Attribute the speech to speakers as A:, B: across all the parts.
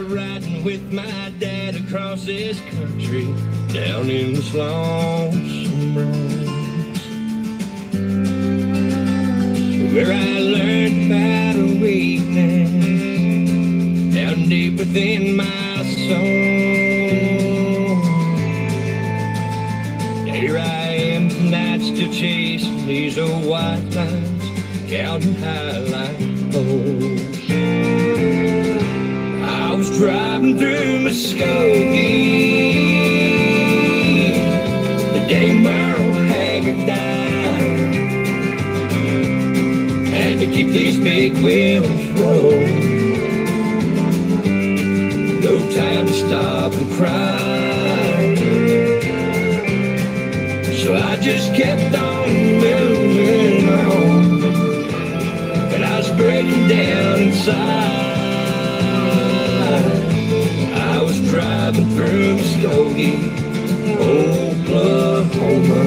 A: riding with my dad across this country, down in the Lonesome Branch, where I learned about a weakness down deep within my soul. Here I am tonight, still chasing these old white lines, counting highlight holes. I was driving through Muskogee the day Merle Haggard died. Had to keep these big wheels rolling, no time to stop and cry. So I just kept on moving on, but I was breaking down inside. I was driving through Muskogee, Oklahoma,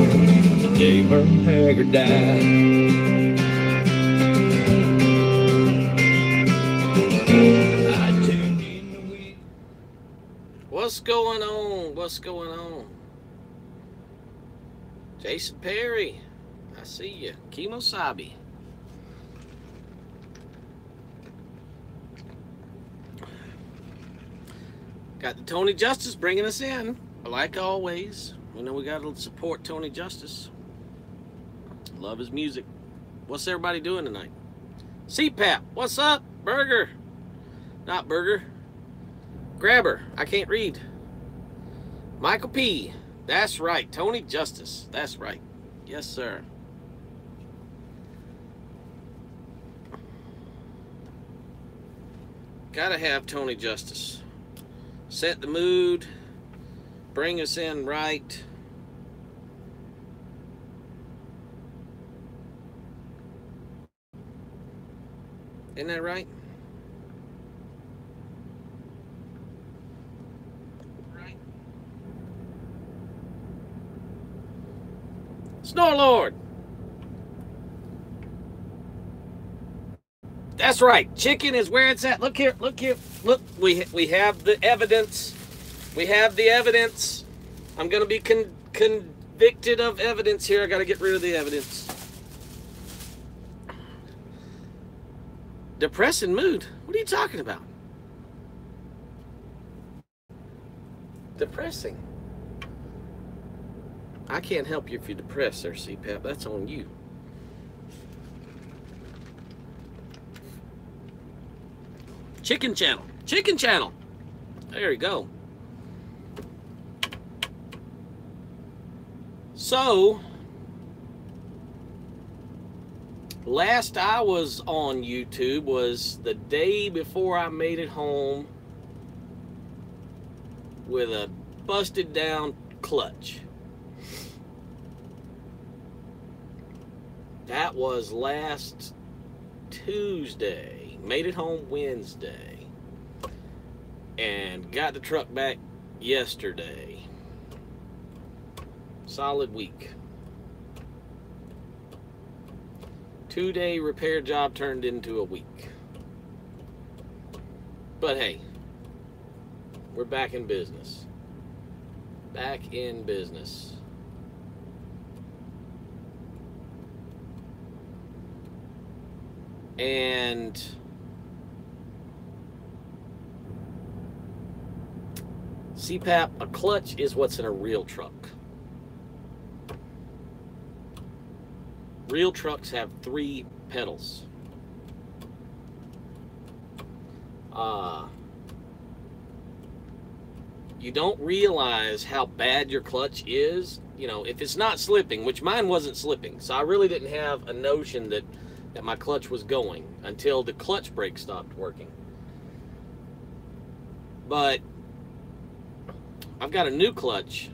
A: the day Merle Haggard died.
B: What's going on? What's going on? Jason Perry, I see you. Kemosabe. Got the Tony Justice bringing us in, like always. We know we got to support Tony Justice. Love his music. What's everybody doing tonight? CPAP, what's up? Burger. Not Burger. Grabber, I can't read. Michael P. That's right. Tony Justice. That's right. Yes, sir. Gotta have Tony Justice. Set the mood. Bring us in right. Isn't that right? Right. Snorlord. That's right. Chicken is where it's at. Look here. Look here. Look. We have the evidence. We have the evidence. I'm going to be convicted of evidence here. I got to get rid of the evidence. Depressing mood. What are you talking about? Depressing. I can't help you if you're depressed there, CPAP. That's on you. Chicken channel. Chicken channel. There you go. So, last I was on YouTube was the day before I made it home with a busted down clutch. That was last Tuesday. Made it home Wednesday. And got the truck back yesterday. Solid week. 2-day repair job turned into a week. But hey, we're back in business. Back in business. And CPAP, a clutch is what's in a real truck. Real trucks have 3 pedals. You don't realize how bad your clutch is, you know, if it's not slipping, which mine wasn't slipping. So I really didn't have a notion that my clutch was going until the clutch brake stopped working. But I've got a new clutch.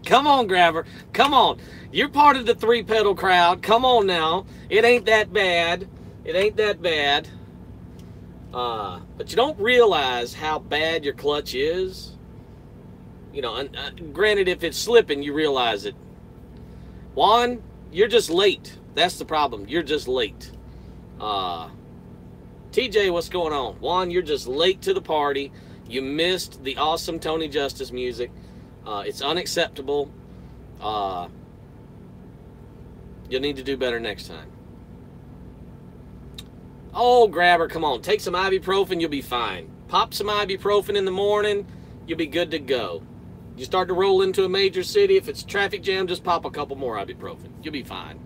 B: Come on, Grabber. Come on. You're part of the 3-pedal crowd. Come on now. It ain't that bad. It ain't that bad. But you don't realize how bad your clutch is. You know, granted, if it's slipping, you realize it. Juan, you're just late. That's the problem. You're just late. TJ, what's going on? Juan, you're just late to the party. You missed the awesome Tony Justice music. It's unacceptable. You'll need to do better next time. Oh, Grabber, come on. Take some ibuprofen, you'll be fine. Pop some ibuprofen in the morning, you'll be good to go. You start to roll into a major city, if it's traffic jam, just pop a couple more ibuprofen. You'll be fine.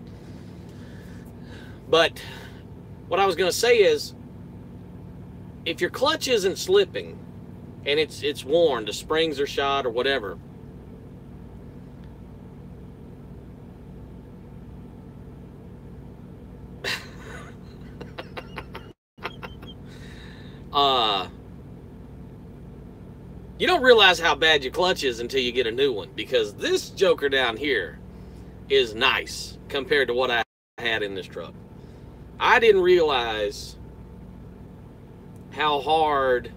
B: But what I was going to say is, if your clutch isn't slipping and it's worn, the springs are shot or whatever, you don't realize how bad your clutch is until you get a new one, because this joker down here is nice compared to what I had in this truck. I didn't realize how hard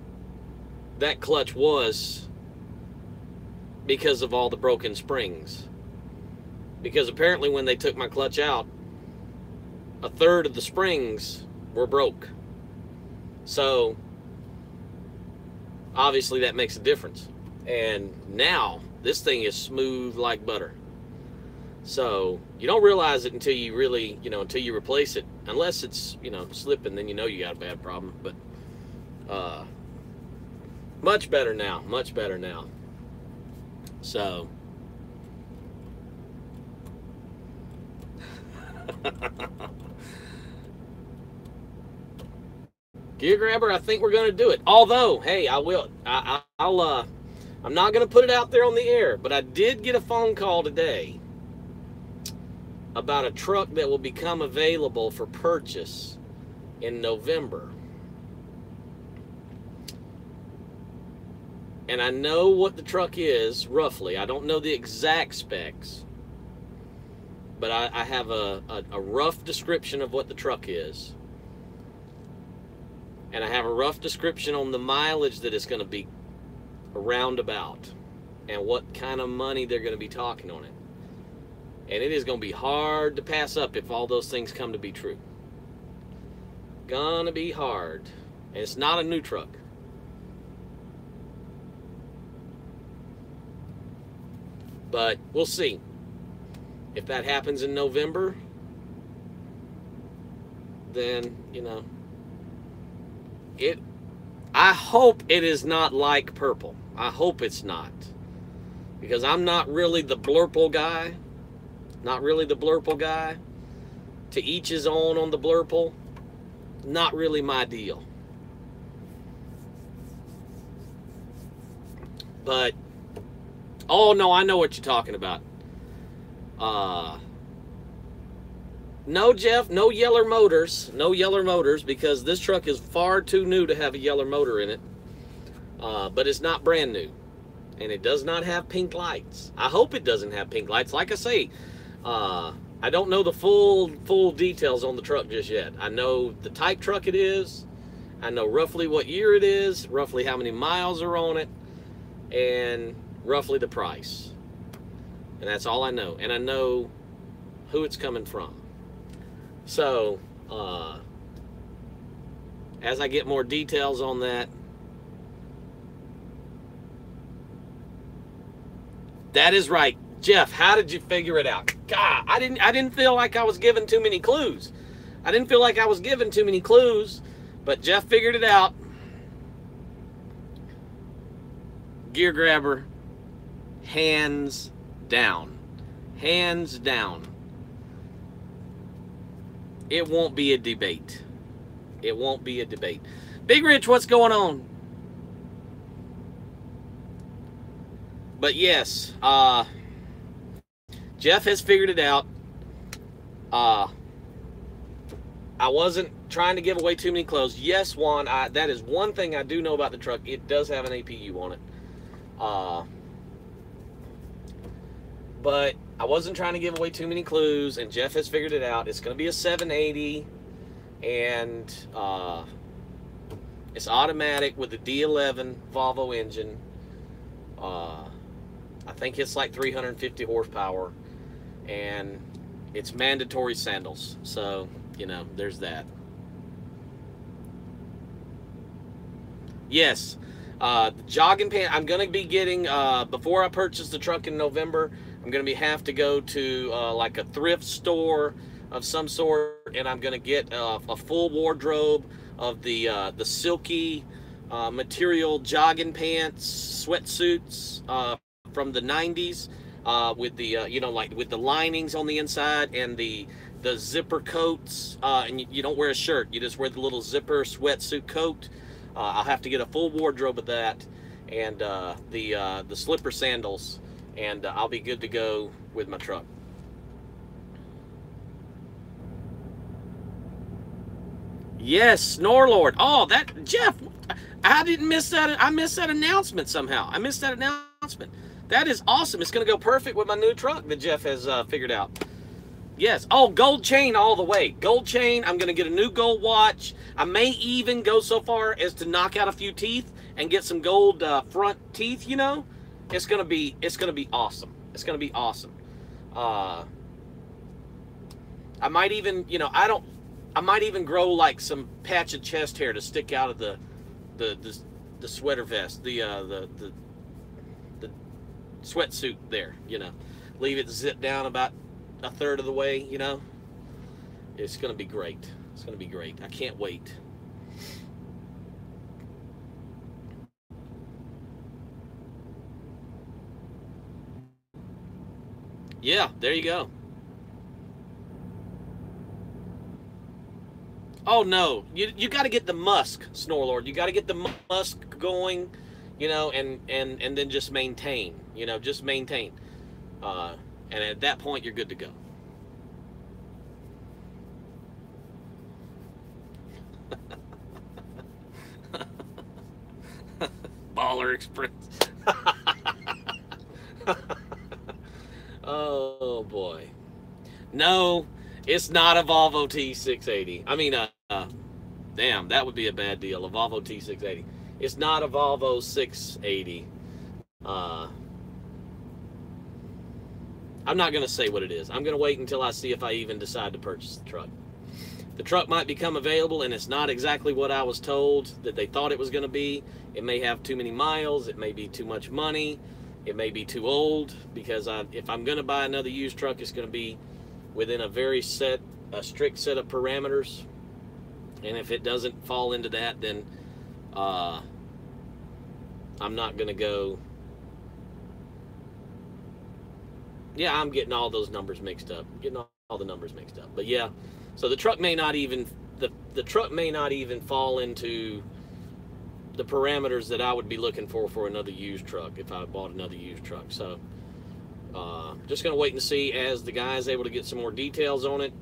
B: that clutch was because of all the broken springs. Because apparently when they took my clutch out, a third of the springs were broke. So obviously that makes a difference. And now this thing is smooth like butter. So you don't realize it until you really, until you replace it. Unless it's, slipping, then you know you got a bad problem. But much better now. Much better now. So Gear Grabber, I think we're going to do it. Although, hey, I'm not going to put it out there on the air, but I did get a phone call today about a truck that will become available for purchase in November. And I know what the truck is, roughly. I don't know the exact specs, but I have a rough description of what the truck is. And I have a rough description on the mileage that it's going to be around about, and what kind of money they're going to be talking on it. And it is going to be hard to pass up if all those things come to be true. Gonna be hard. And it's not a new truck. But we'll see. If that happens in November, then, I hope it is not like purple. I hope it's not. Because I'm not really the blurple guy. Not really the blurple guy. To each his own on the blurple. Not really my deal. But, oh no, I know what you're talking about. No, Jeff, no Yeller Motors. No Yeller Motors, because this truck is far too new to have a Yeller motor in it. But it's not brand new. And it does not have pink lights. I hope it doesn't have pink lights. Like I say, I don't know the full details on the truck just yet. I know the type truck it is. I know roughly what year it is, roughly how many miles are on it, and roughly the price. And that's all I know. And I know who it's coming from. So, as I get more details on that, that is right. Jeff, how did you figure it out? God, I didn't feel like I was given too many clues. I didn't feel like I was given too many clues, but Jeff figured it out. Gear Grabber, hands down. Hands down. It won't be a debate. It won't be a debate. Big Rich, what's going on? But yes, Jeff has figured it out. I wasn't trying to give away too many clues. Yes, Juan, that is one thing I do know about the truck. It does have an APU on it. But I wasn't trying to give away too many clues, and Jeff has figured it out. It's going to be a 780, and it's automatic with the D11 Volvo engine. I think it's like 350 horsepower, and it's mandatory sandals. So, there's that. Yes. The jogging pants, I'm going to be getting, before I purchase the truck in November, I'm going to have to go to like a thrift store of some sort, and I'm going to get a full wardrobe of the silky material jogging pants, sweatsuits from the 90s with the, like with the linings on the inside and the zipper coats, and you don't wear a shirt. You just wear the little zipper sweatsuit coat. I'll have to get a full wardrobe of that, and the slipper sandals, and I'll be good to go with my truck. Yes, Snorlord. Oh, that Jeff, I didn't miss that. I missed that announcement somehow. I missed that announcement. That is awesome. It's going to go perfect with my new truck that Jeff has figured out. Yes. Oh, gold chain all the way. Gold chain. I'm going to get a new gold watch. I may even go so far as to knock out a few teeth and get some gold front teeth, It's going to be awesome. It's going to be awesome. I might even, I might even grow like some patch of chest hair to stick out of the sweater vest, the sweatsuit there, Leave it zip down about a third of the way, It's going to be great. It's going to be great. I can't wait. Yeah, there you go. Oh no, you got to get the musk, Snorlord. You got to get the musk going, and then just maintain, just maintain. And at that point, you're good to go. Baller Express. Oh boy. No, it's not a Volvo T680. I mean, damn, that would be a bad deal. A Volvo T680. It's not a Volvo 680. I'm not going to say what it is. I'm going to wait until I see if I even decide to purchase the truck. The truck might become available and it's not exactly what I was told that they thought it was going to be. It may have too many miles. It may be too much money. It may be too old, because if I'm going to buy another used truck, it's going to be within a strict set of parameters. And if it doesn't fall into that, then I'm not going to go. Yeah, I'm getting all those numbers mixed up. All the numbers mixed up. But yeah, so the truck may not even the truck may not even fall into the parameters that I would be looking for another used truck if I bought another used truck. So just gonna wait and see as the guy is able to get some more details on it,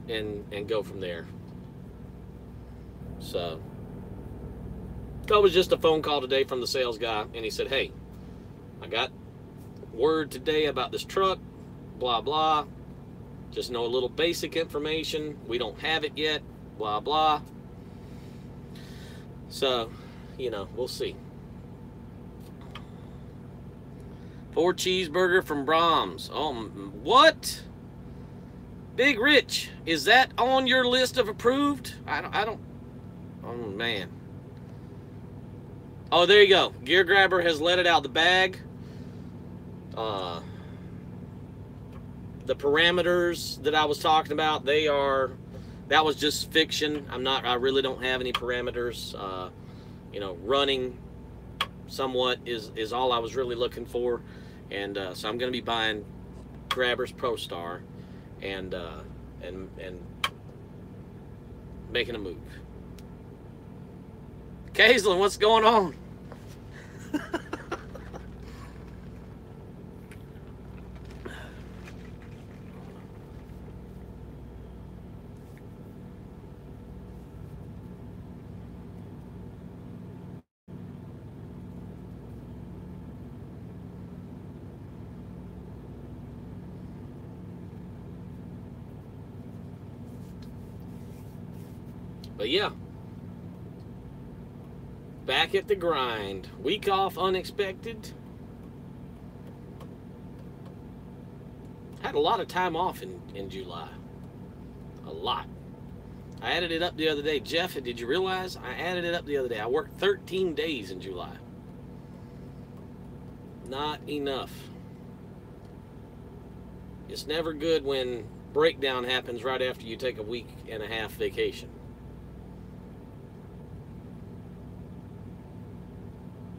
B: and go from there. So that was just a phone call today from the sales guy, and he said, hey, I got word today about this truck, blah blah, just know a little basic information, we don't have it yet, blah blah. So we'll see. 4 cheeseburger from Brahms. Oh, what? Big Rich, is that on your list of approved? I don't. Oh man. Oh, there you go. Gear Grabber has let it out the bag. The parameters that I was talking about, that was just fiction. I really don't have any parameters. Running somewhat is all I was really looking for. And so I'm going to be buying Grabber's ProStar and making a move. Kaislin, what's going on? But yeah, back at the grind. Week off unexpected. Had a lot of time off in July. A lot. I added it up the other day. Jeff, did you realize I added it up the other day? I worked 13 days in July. Not enough. It's never good when breakdown happens right after you take a week and a half vacation.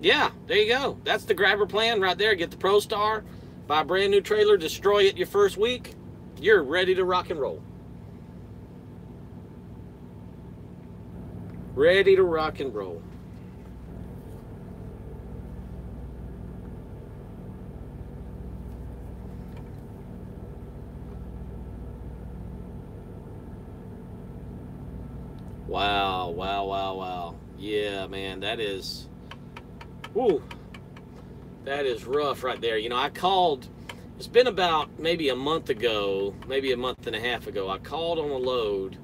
B: Yeah, there you go. That's the grabber plan right there. Get the ProStar, buy a brand new trailer, destroy it your first week. You're ready to rock and roll. Ready to rock and roll. Wow, wow, wow, wow. Yeah, man, that is... Woo, that is rough right there. You know, I called, it's been about maybe a month ago, maybe a month and a half ago, I called on a load.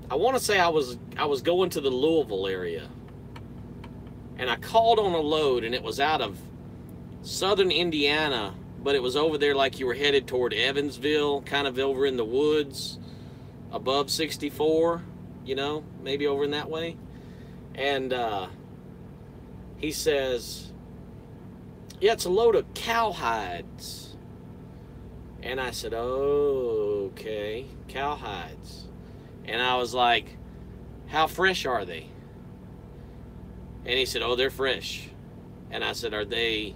B: I want to say I was going to the Louisville area, and I called on a load, and it was out of southern Indiana, but it was over there like you were headed toward Evansville, kind of over in the woods, above 64, you know, maybe over in that way. And he says, yeah, it's a load of cowhides. And I said, oh, okay, cowhides. And I was like, how fresh are they? And he said, oh, they're fresh. And I said, are they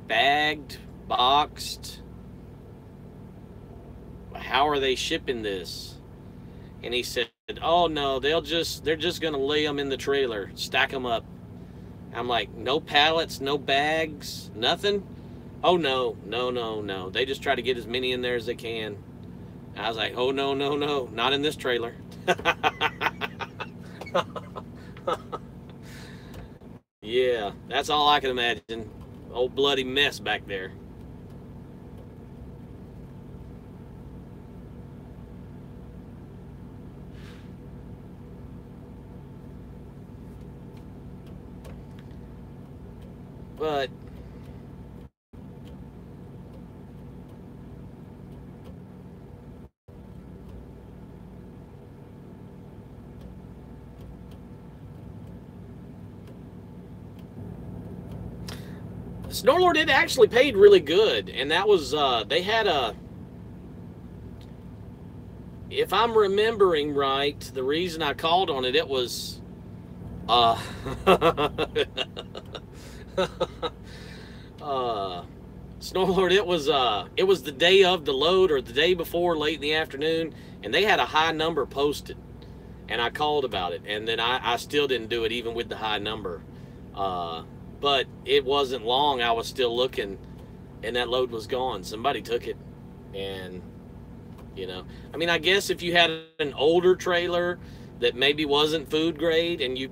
B: bagged, boxed? How are they shipping this? And he said, oh no, they're just gonna lay them in the trailer, stack them up. I'm like, no pallets, no bags, nothing? Oh no, no, no, no. They just try to get as many in there as they can. I was like, oh no, no, no, not in this trailer. Yeah, that's all I can imagine. Old bloody mess back there. But Snorlord, it actually paid really good, and that was they had a, if I'm remembering right, the reason I called on it, it was Snorlord, it was the day of the load or the day before, late in the afternoon, and they had a high number posted, and I called about it, and then I still didn't do it even with the high number. But it wasn't long, I was still looking, and that load was gone. Somebody took it, and, you know, I mean, I guess if you had an older trailer that maybe wasn't food grade, and you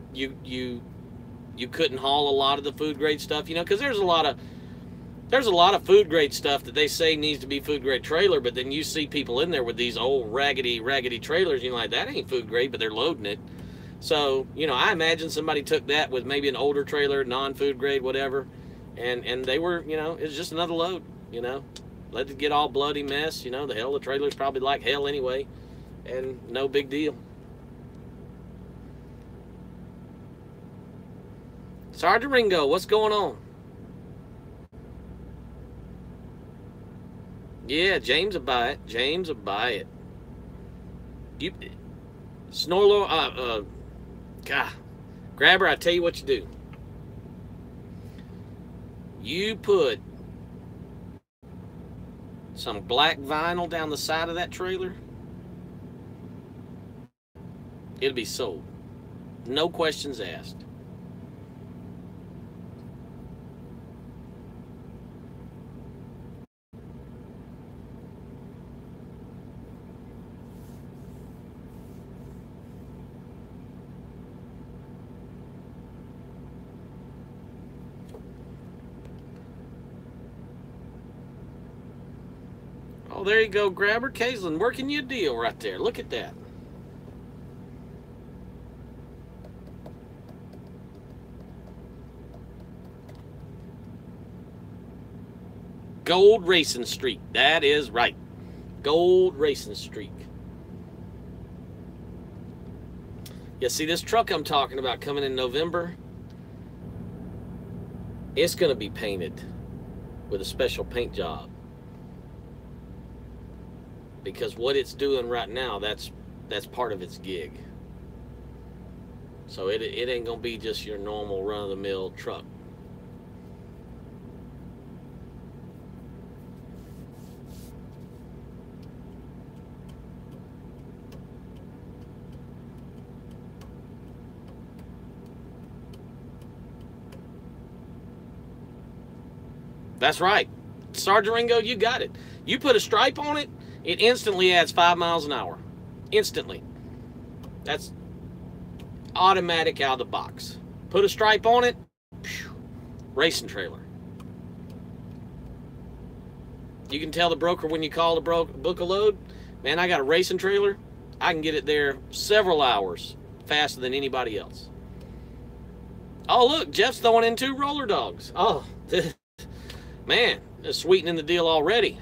B: couldn't haul a lot of the food grade stuff, you know, because there's a lot of food grade stuff that they say needs to be food grade trailer, but then you see people in there with these old raggedy trailers, you're like, that ain't food grade, but they're loading it. So, you know, I imagine somebody took that with maybe an older trailer, non-food grade, whatever, and they were, you know, it's just another load, you know. Let it get all bloody mess, you know, the hell, the trailer's probably like hell anyway, and no big deal. Sergeant Ringo, what's going on? Yeah, James will buy it. James will buy it. You, Snorlord, God, Grabber, I tell you what you do. You put some black vinyl down the side of that trailer. It'll be sold. No questions asked. Oh, there you go, Grabber. Kaislin, working you a deal right there. Look at that. Gold Racing Street. That is right. Gold racing streak. Yeah, see this truck I'm talking about coming in November? It's going to be painted with a special paint job. Because what it's doing right now, that's part of its gig. So it ain't going to be just your normal run-of-the-mill truck. That's right. Sergeant Ringo, you got it. You put a stripe on it, it instantly adds 5 miles an hour. Instantly. That's automatic out of the box. Put a stripe on it, phew, racing trailer. You can tell the broker when you call to book a load, man, I got a racing trailer. I can get it there several hours faster than anybody else. Oh, look, Jeff's throwing in 2 roller dogs. Oh, man, they're sweetening the deal already.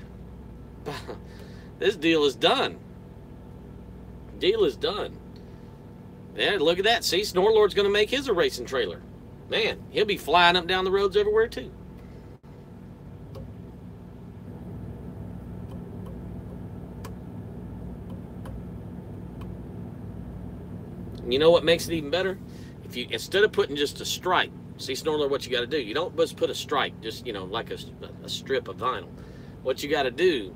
B: This deal is done. Deal is done. Yeah, look at that. See, Snorlord's going to make his a racing trailer. Man, he'll be flying up down the roads everywhere, too. You know what makes it even better? If you, instead of putting just a stripe, see, Snorlord, what you got to do, you don't just put a stripe, just, you know, like a strip of vinyl. What you got to do,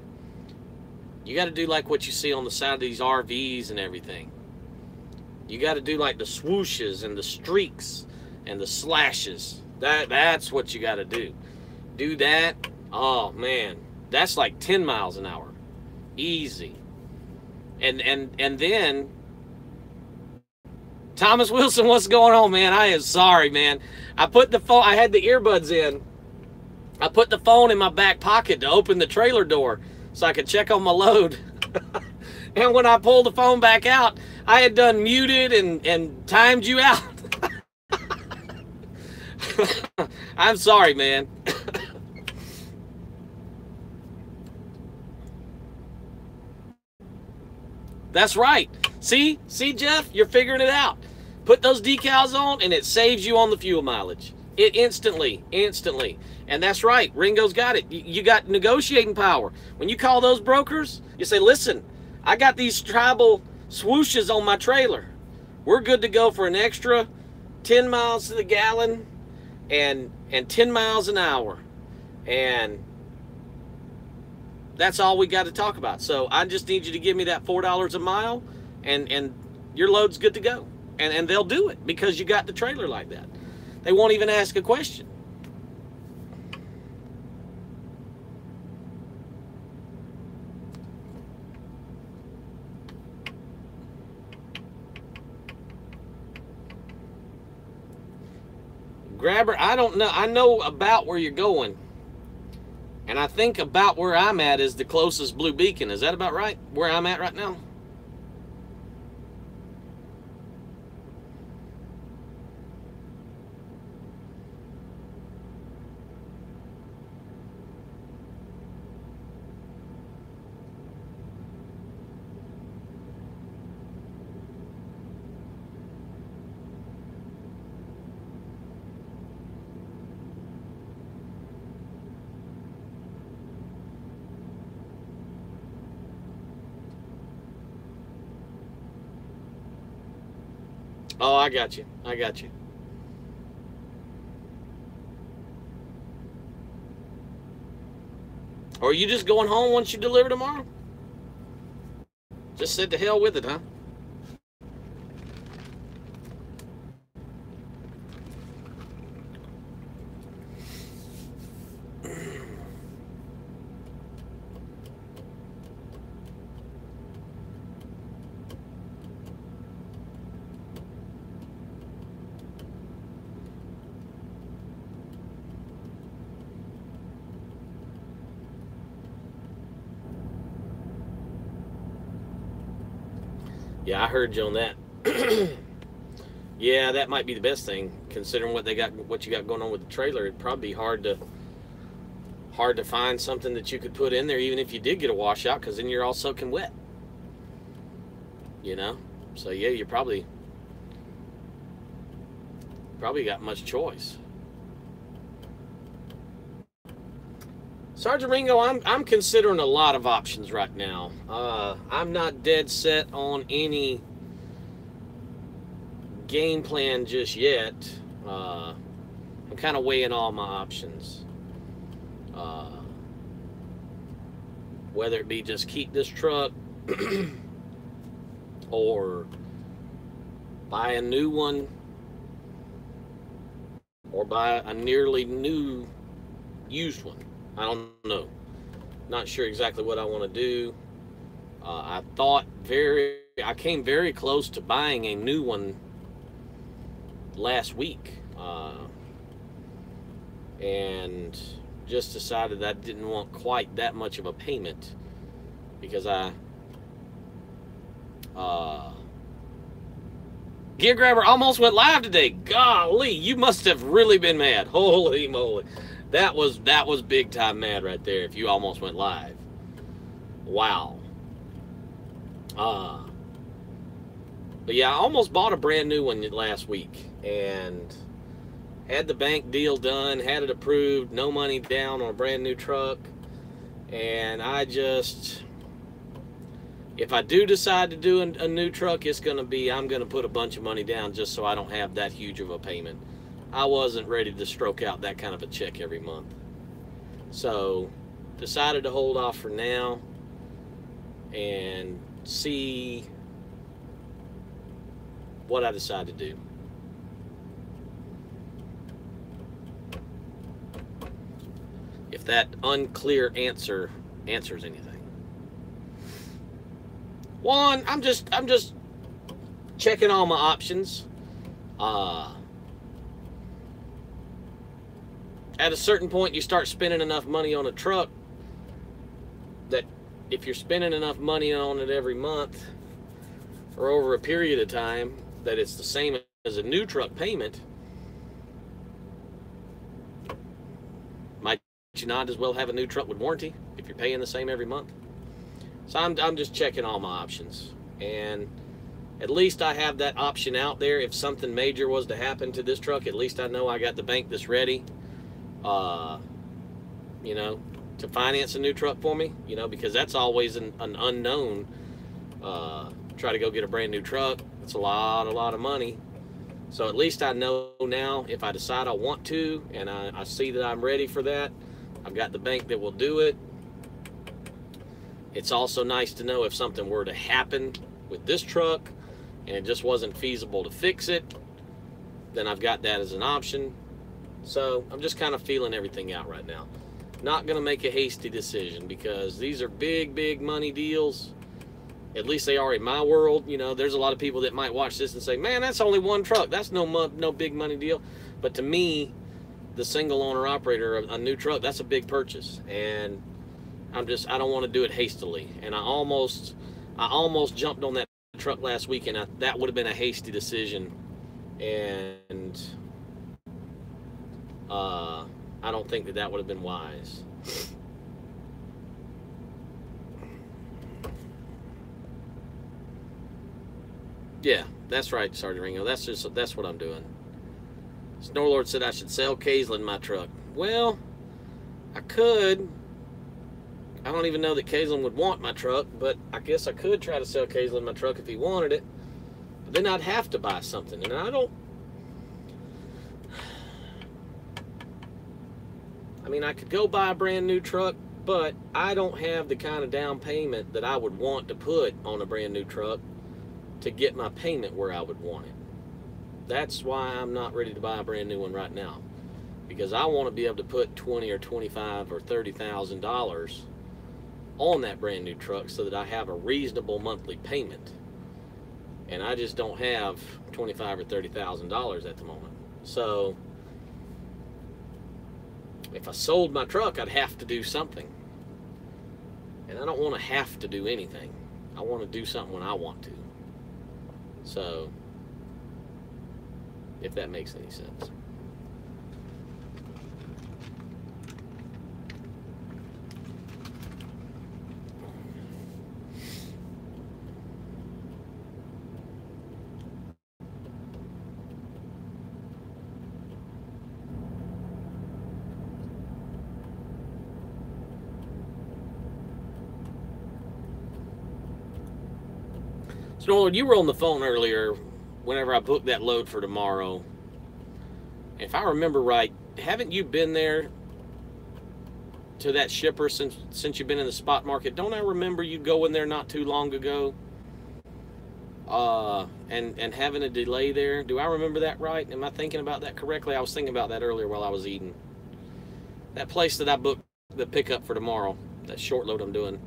B: you got to do like what you see on the side of these RVs and everything. You got to do like the swooshes and the streaks and the slashes. That's what you got to do. Do that. Oh, man. That's like 10 miles an hour. Easy. And then, Thomas Wilson, what's going on, man? I am sorry, man. I put the phone, I had the earbuds in. I put the phone in my back pocket to open the trailer door so I could check on my load. And when I pulled the phone back out, I had done muted and timed you out. I'm sorry, man. That's right. See, Jeff, you're figuring it out. Put those decals on, and it saves you on the fuel mileage. It instantly. And that's right. Ringo's got it. You got negotiating power. When you call those brokers, you say, listen, I got these tribal swooshes on my trailer. We're good to go for an extra 10 miles to the gallon and 10 miles an hour. And that's all we got to talk about. So I just need you to give me that $4 a mile, and your load's good to go. And they'll do it because you got the trailer like that. They won't even ask a question. Grabber, I don't know. I know about where you're going. And I think about where I'm at is the closest Blue Beacon. Is that about right? Where I'm at right now? Oh, I got you. I got you. Or are you just going home once you deliver tomorrow? Just said to hell with it, huh? Yeah, I heard you on that. Yeah, that might be the best thing, considering what you got going on with the trailer. It'd probably be hard hard to find something that you could put in there, even if you did get a washout, because then you're all soaking wet. You know? So yeah, you probably got much choice. Sergeant Ringo, I'm considering a lot of options right now. I'm not dead set on any game plan just yet. I'm kind of weighing all my options. Whether it be just keep this truck or buy a new one, or buy a nearly new used one. I don't know. Not sure exactly what I want to do. I came very close to buying a new one last week. And just decided I didn't want quite that much of a payment, because Gear Grabber almost went live today. Golly, you must have really been mad. Holy moly. That was big time mad right there if you almost went live. Wow. But yeah, I almost bought a brand new one last week and had the bank deal done, had it approved, no money down on a brand new truck. And if I do decide to do a new truck, I'm going to put a bunch of money down just so I don't have that huge of a payment. I wasn't ready to stroke out that kind of a check every month. So, decided to hold off for now and see what I decide to do. If that unclear answer answers anything. One, I'm just checking all my options. At a certain point, you start spending enough money on a truck that if you're spending enough money on it every month or over a period of time that it's the same as a new truck payment, might you not as well have a new truck with warranty if you're paying the same every month? So I'm just checking all my options, and at least I have that option out there. If something major was to happen to this truck, at least I know I got the bank that's ready, you know, to finance a new truck for me, you know, because that's always an unknown. Try to go get a brand new truck. It's a lot of money. So at least I know now if I decide I want to, and I see that I'm ready for that, I've got the bank that will do it. It's also nice to know if something were to happen with this truck and it just wasn't feasible to fix it, then I've got that as an option. So I'm just kind of feeling everything out right now. Not going to make a hasty decision because these are big money deals. At least they are in my world. You know, there's a lot of people that might watch this and say, man, that's only one truck. That's no big money deal. But to me, the single owner operator of a new truck, that's a big purchase. And I don't want to do it hastily. And I almost jumped on that truck last week, and that would have been a hasty decision. And I don't think that would have been wise. Yeah, that's right, Sergeant Ringo. That's what I'm doing. Snorlord said I should sell Kaislin my truck. Well, I could. I don't even know that Kaislin would want my truck, but I guess I could try to sell Kaislin my truck if he wanted it. But then I'd have to buy something, and I mean, I could go buy a brand new truck, but I don't have the kind of down payment that I would want to put on a brand new truck to get my payment where I would want it. That's why I'm not ready to buy a brand new one right now, because I want to be able to put $20,000 or $25,000 or $30,000 on that brand new truck so that I have a reasonable monthly payment. And I just don't have $25,000 or $30,000 at the moment. So if I sold my truck, I'd have to do something. And I don't want to have to do anything. I want to do something when I want to. So, if that makes any sense. Snorlord, you were on the phone earlier whenever I booked that load for tomorrow. If I remember right, haven't you been there to that shipper since you've been in the spot market? Don't I remember you going there not too long ago? And having a delay there. Do I remember that right? Am I thinking about that correctly? I was thinking about that earlier while I was eating. That place that I booked the pickup for tomorrow, that short load I'm doing.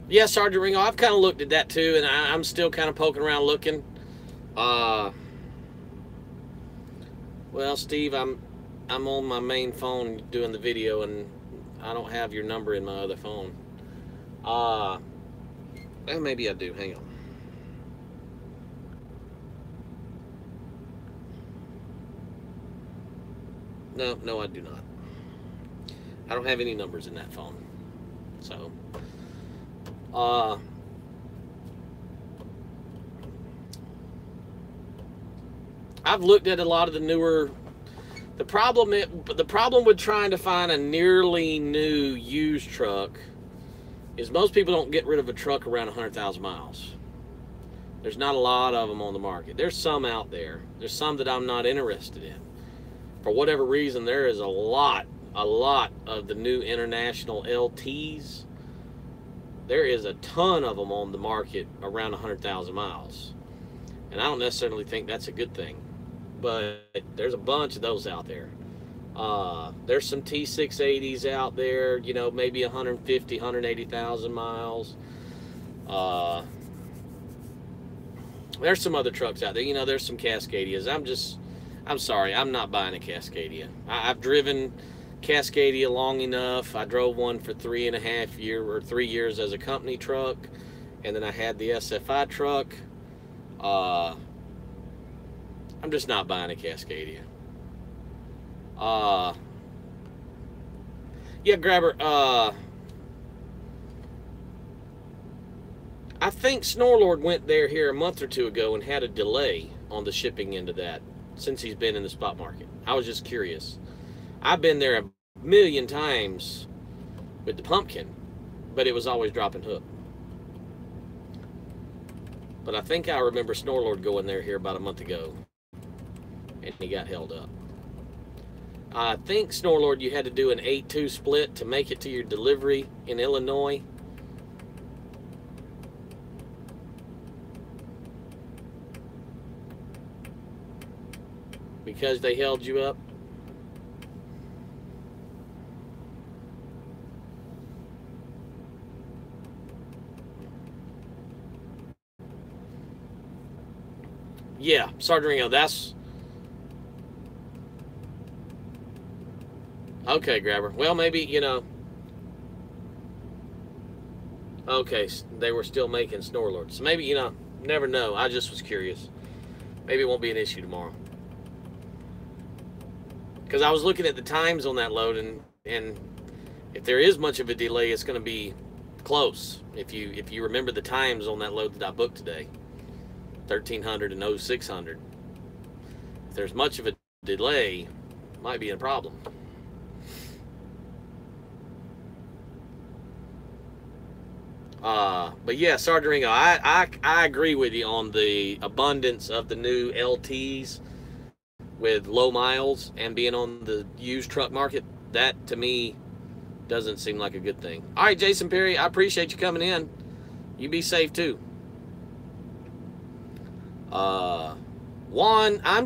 B: Yeah, Sergeant Ringo, I've kind of looked at that too, and I'm still kind of poking around looking. Well, Steve, I'm on my main phone doing the video, and I don't have your number in my other phone. Well, maybe I do. Hang on. No, I do not. I don't have any numbers in that phone. So, I've looked at a lot of the newer. The problem with trying to find a nearly new used truck is most people don't get rid of a truck around 100,000 miles. There's not a lot of them on the market. There's some out there. There's some that I'm not interested in. For whatever reason, there is a lot of the new international LTs. There is a ton of them on the market around 100,000 miles. And I don't necessarily think that's a good thing. But there's a bunch of those out there. There's some T680s out there, you know, maybe 150, 180,000 miles. There's some other trucks out there. You know, there's some Cascadias. I'm sorry, I'm not buying a Cascadia. I've driven Cascadia long enough. I drove one for 3 years as a company truck, and then I had the SFI truck. I'm just not buying a Cascadia. Yeah, Grabber, I think Snorlord went there here a month or two ago and had a delay on the shipping end of that since he's been in the spot market. I was just curious. I've been there a million times with the pumpkin, but it was always dropping hook. But I think I remember Snorlord going there here about a month ago, and he got held up. I think, Snorlord, you had to do an 8-2 split to make it to your delivery in Illinois. Because they held you up. Yeah, Sergeant Ringo, that's... Okay, Grabber. Well, maybe, you know... Okay, they were still making Snorlord. So maybe, you know, never know. I just was curious. Maybe it won't be an issue tomorrow. Because I was looking at the times on that load, and if there is much of a delay, it's going to be close. If you remember the times on that load that I booked today, 1300 and 0600. If there's much of a delay, it might be a problem. But yeah, Sergeant Ringo, I agree with you on the abundance of the new LTs with low miles and being on the used truck market. That, to me, doesn't seem like a good thing. All right, Jason Perry, I appreciate you coming in. You be safe, too. Juan, I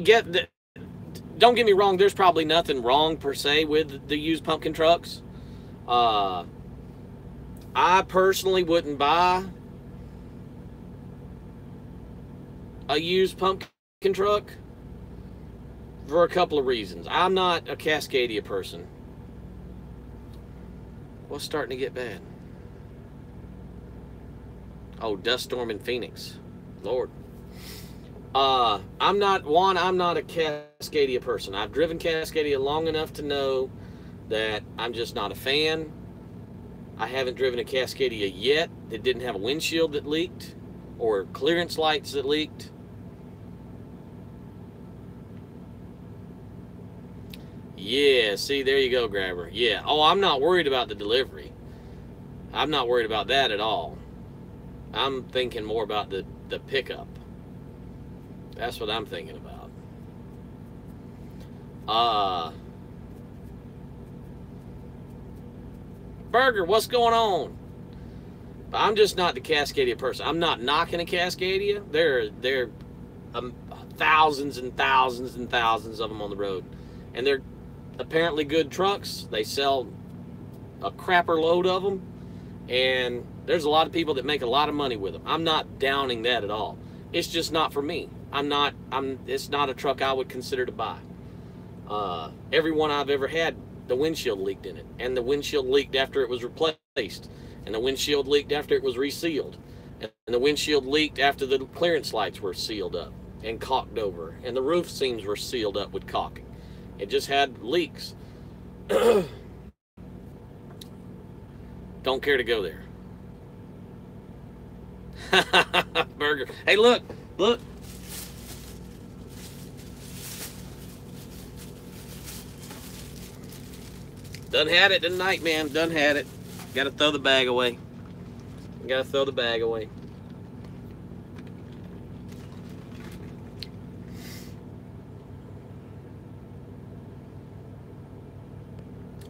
B: get that. Don't get me wrong, there's probably nothing wrong, per se, with the used pumpkin trucks. I personally wouldn't buy a used pumpkin truck for a couple of reasons. I'm not a Cascadia person. What's starting to get bad? Oh, dust storm in Phoenix. Lord. I'm not a Cascadia person. I've driven Cascadia long enough to know that I'm just not a fan. I haven't driven a Cascadia yet that didn't have a windshield that leaked or clearance lights that leaked. Yeah, see, there you go, Grabber. Yeah. Oh, I'm not worried about the delivery. I'm not worried about that at all. I'm thinking more about the pickup. That's what I'm thinking about. Burger, what's going on? I'm just not the Cascadia person. I'm not knocking a Cascadia. There are thousands and thousands and thousands of them on the road. And they're apparently good trucks. They sell a crapper load of them. And there's a lot of people that make a lot of money with them. I'm not downing that at all. It's just not for me. It's not a truck I would consider to buy. Every one I've ever had, the windshield leaked in it. And the windshield leaked after it was replaced. And the windshield leaked after it was resealed. And the windshield leaked after the clearance lights were sealed up and caulked over. And the roof seams were sealed up with caulking. It just had leaks. Don't care to go there. Burger. Hey, look. Done had it tonight, man. Done had it. Got to throw the bag away.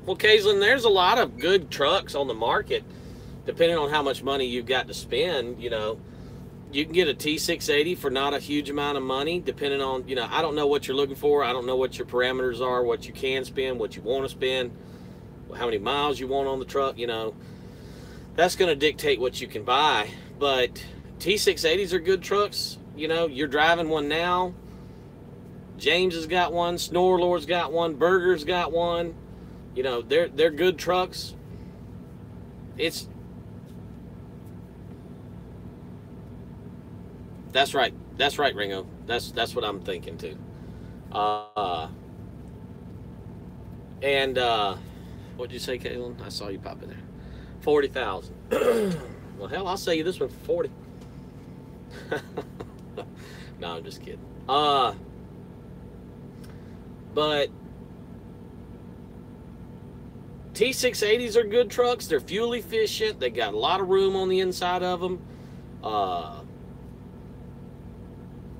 B: Well, Kaislyn, there's a lot of good trucks on the market, depending on how much money you've got to spend. You know, you can get a T680 for not a huge amount of money, depending on, you know, I don't know what you're looking for. I don't know what your parameters are, what you can spend, what you want to spend, how many miles you want on the truck. You know, that's going to dictate what you can buy. But T680s are good trucks. You know, you're driving one now. James has got one. Snorlord's got one. Burger's got one. You know, they're good trucks. That's right, Ringo. That's what I'm thinking too. What'd you say, Caitlin? I saw you pop in there. 40,000. Well, hell, I'll sell you this one for 40. No, I'm just kidding. But T680s are good trucks. They're fuel efficient. They got a lot of room on the inside of them.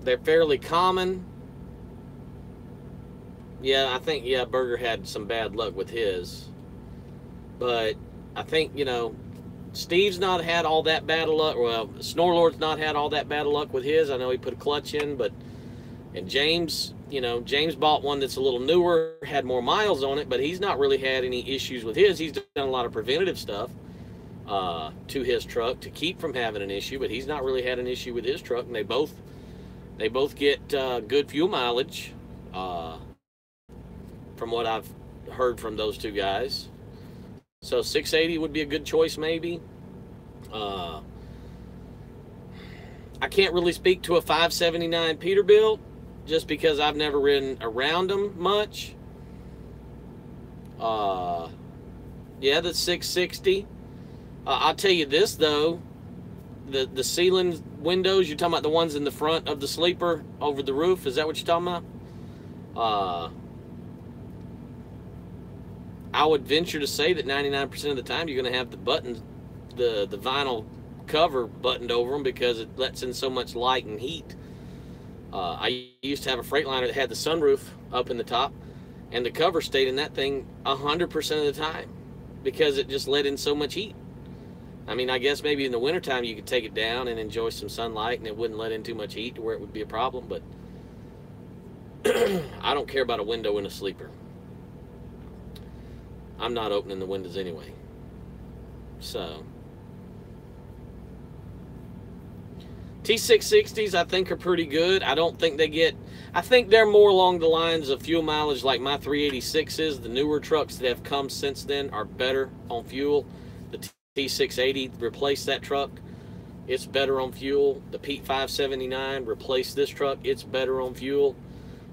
B: They're fairly common. Yeah, I think, Burger had some bad luck with his. But I think, you know, Steve's not had all that bad of luck. Well, Snorlord's not had all that bad of luck with his. I know he put a clutch in, and James, you know, James bought one that's a little newer, had more miles on it, but he's not really had any issues with his. He's done a lot of preventative stuff to his truck to keep from having an issue, but he's not really had an issue with his truck, and they both get good fuel mileage from what I've heard from those two guys. So 680 would be a good choice, maybe. I can't really speak to a 579 Peterbilt just because I've never ridden around them much. Yeah, the 660. I'll tell you this though, the ceiling windows, you're talking about the ones in the front of the sleeper over the roof, is that what you're talking about? I would venture to say that 99% of the time you're going to have the buttons, the vinyl cover buttoned over them because it lets in so much light and heat. I used to have a Freightliner that had the sunroof up in the top, and the cover stayed in that thing 100% of the time because it just let in so much heat. I mean, I guess maybe in the wintertime you could take it down and enjoy some sunlight and it wouldn't let in too much heat to where it would be a problem, but I don't care about a window in a sleeper. I'm not opening the windows anyway. So T660s I think are pretty good. I don't think I think they're more along the lines of fuel mileage like my 386s. The newer trucks that have come since then are better on fuel. The T680 replaced that truck. It's better on fuel. The Pete 579 replaced this truck. It's better on fuel.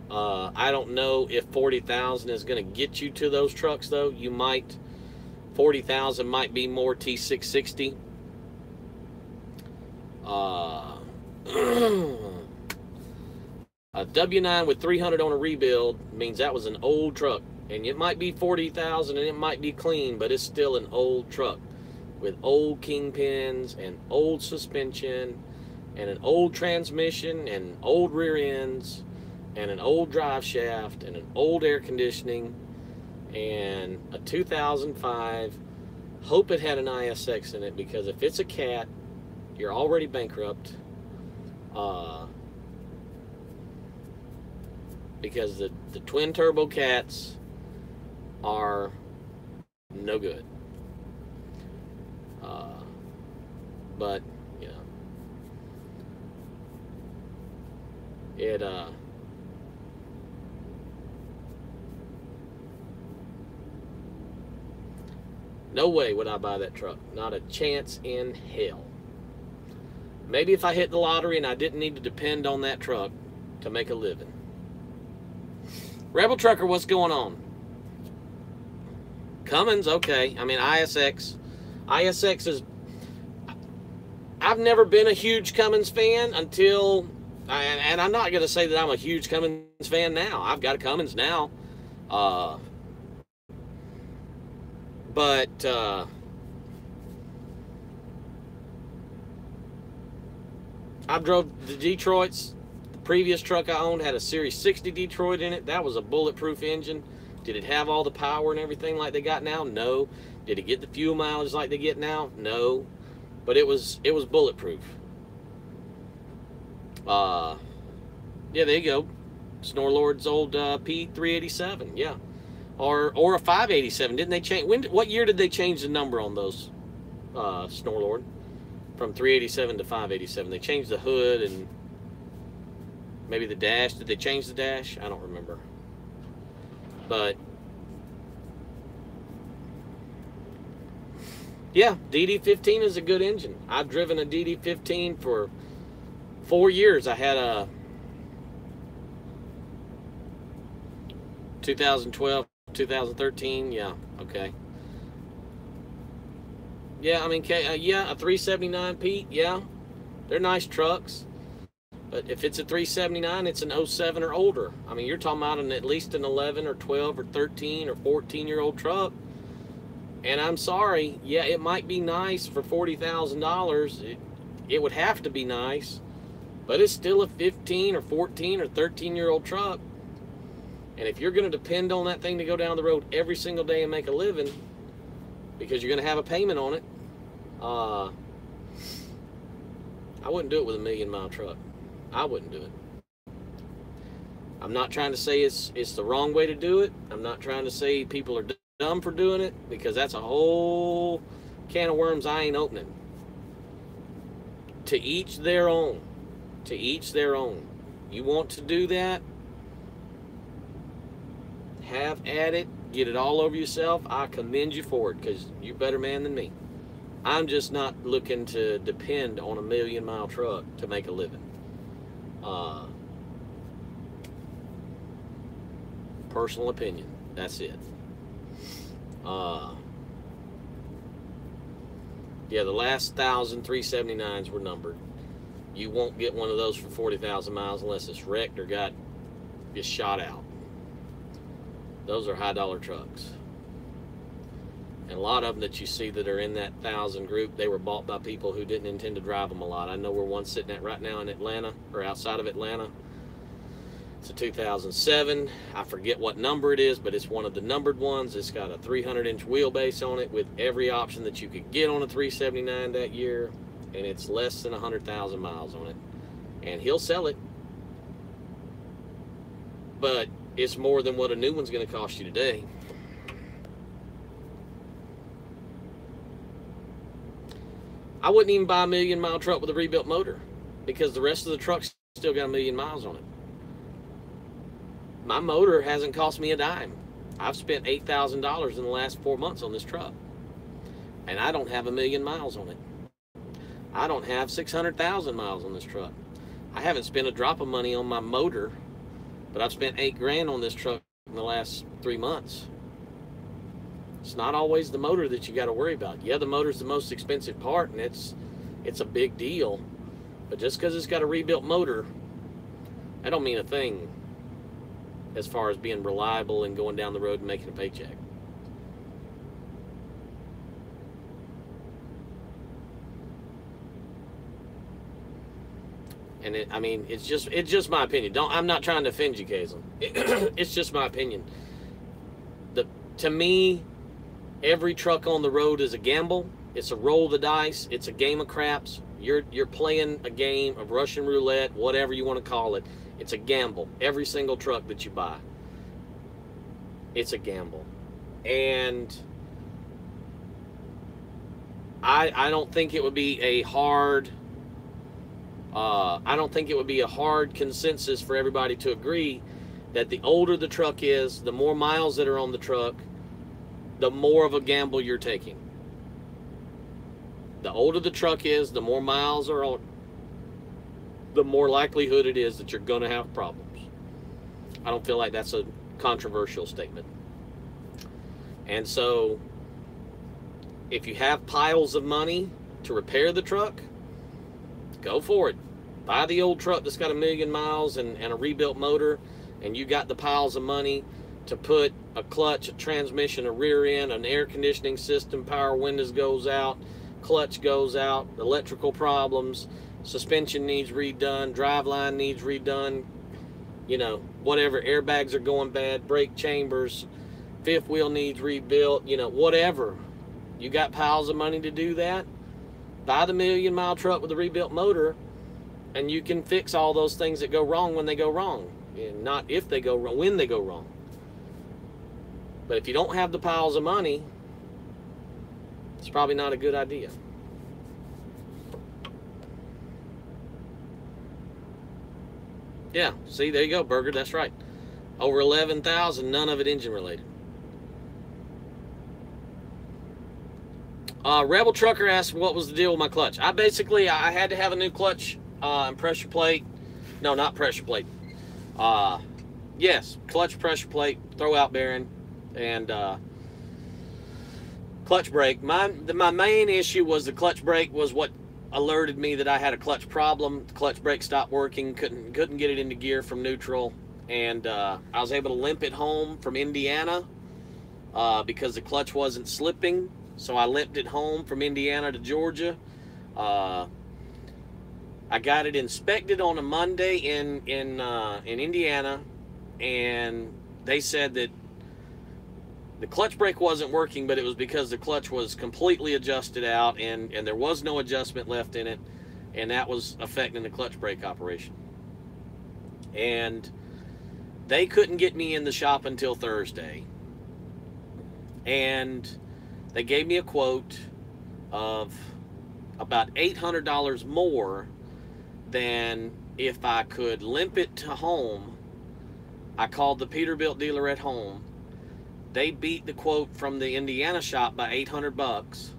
B: I don't know if 40,000 is going to get you to those trucks, though. You might, 40,000 might be more T660. A W9 with 300 on a rebuild means that was an old truck. And it might be 40,000 and it might be clean, but it's still an old truck with old kingpins and old suspension and an old transmission and old rear ends and an old drive shaft and an old air conditioning and a 2005. Hope it had an ISX in it, because if it's a cat, you're already bankrupt. Because the twin turbo cats are no good. But, you know, it, no way would I buy that truck. Not a chance in hell. Maybe if I hit the lottery and I didn't need to depend on that truck to make a living. Rebel Trucker, what's going on? Cummins, okay. I mean, ISX. ISX is... I've never been a huge Cummins fan until... And I'm not going to say that I'm a huge Cummins fan now. I've got a Cummins now. But... I drove the Detroits. The previous truck I owned had a Series 60 Detroit in it. That was a bulletproof engine. Did it have all the power and everything like they got now? No. Did it get the fuel mileage like they get now? No. But it was bulletproof. Yeah, there you go. Snorlord's old P387, yeah. Or a 587. Didn't they change? What year did they change the number on those Snorlord? From 387 to 587. They changed the hood and maybe the dash. Did they change the dash? I don't remember. But yeah, DD15 is a good engine. I've driven a DD15 for 4 years. I had a 2012, 2013. Yeah, okay. Yeah, I mean, yeah, a 379 Pete, yeah. They're nice trucks. But if it's a 379, it's an 07 or older. I mean, you're talking about at least an 11 or 12 or 13 or 14-year-old truck. And I'm sorry, yeah, it might be nice for $40,000. It would have to be nice. But it's still a 15 or 14 or 13-year-old truck. And if you're going to depend on that thing to go down the road every single day and make a living, because you're going to have a payment on it, I wouldn't do it with a million-mile truck. I wouldn't do it. I'm not trying to say it's the wrong way to do it. I'm not trying to say people are dumb for doing it, because that's a whole can of worms I ain't opening. To each their own. To each their own. You want to do that? Have at it. Get it all over yourself. I commend you for it, because you're a better man than me. I'm just not looking to depend on a million-mile truck to make a living. Personal opinion. That's it. Yeah, the last 1,000 379s were numbered. You won't get one of those for 40,000 miles unless it's wrecked or got just shot out. Those are high-dollar trucks. And a lot of them that you see that are in that 1,000 group, they were bought by people who didn't intend to drive them a lot. I know where one's sitting at right now in Atlanta, or outside of Atlanta. It's a 2007. I forget what number it is, but it's one of the numbered ones. It's got a 300-inch wheelbase on it with every option that you could get on a 379 that year. And it's less than 100,000 miles on it. And he'll sell it. But it's more than what a new one's going to cost you today. I wouldn't even buy a million-mile truck with a rebuilt motor, because the rest of the truck's still got 1,000,000 miles on it. My motor hasn't cost me a dime. I've spent $8,000 in the last 4 months on this truck, and I don't have 1,000,000 miles on it. I don't have 600,000 miles on this truck. I haven't spent a drop of money on my motor, but I've spent $8,000 on this truck in the last 3 months. It's not always the motor that you got to worry about. Yeah, the motor's the most expensive part, and it's a big deal. But just because it's got a rebuilt motor, that don't mean a thing as far as being reliable and going down the road and making a paycheck. And it's just my opinion. I'm not trying to offend you, Kaislyn. It's just my opinion. To me, every truck on the road is a gamble. It's a roll of the dice. It's a game of craps. You're playing a game of Russian roulette, whatever you want to call it. It's a gamble. Every single truck that you buy, it's a gamble. And I don't think it would be a hard consensus for everybody to agree that the older the truck is, the more miles that are on the truck, the more of a gamble you're taking. The older the truck is, the more miles are on, the more likelihood it is that you're going to have problems. I don't feel like that's a controversial statement. And so, if you have piles of money to repair the truck, go for it. Buy the old truck that's got 1,000,000 miles and a rebuilt motor, and you got the piles of money to put a clutch, a transmission, a rear end, an air conditioning system, power windows goes out, clutch goes out, electrical problems, suspension needs redone, driveline needs redone, whatever, airbags are going bad, brake chambers, fifth wheel needs rebuilt, whatever. You got piles of money to do that, buy the 1,000,000-mile truck with a rebuilt motor, and you can fix all those things that go wrong when they go wrong. And not if they go wrong, when they go wrong. But if you don't have the piles of money, it's probably not a good idea. Yeah, see, there you go, Burger, that's right. Over 11,000, none of it engine related. Rebel Trucker asked what was the deal with my clutch. I had to have a new clutch and pressure plate. No, not pressure plate. Yes, clutch, pressure plate, throw-out bearing, and clutch brake. My main issue was the clutch brake was what alerted me that I had a clutch problem. The clutch brake stopped working, couldn't get it into gear from neutral, and I was able to limp it home from Indiana because the clutch wasn't slipping. So I limped it home from Indiana to Georgia. I got it inspected on a Monday in Indiana, and they said that the clutch brake wasn't working, but it was because the clutch was completely adjusted out, and there was no adjustment left in it, and that was affecting the clutch brake operation. And they couldn't get me in the shop until Thursday, and they gave me a quote of about $800 more than if I could limp it to home. I called the Peterbilt dealer at home. They beat the quote from the Indiana shop by $800,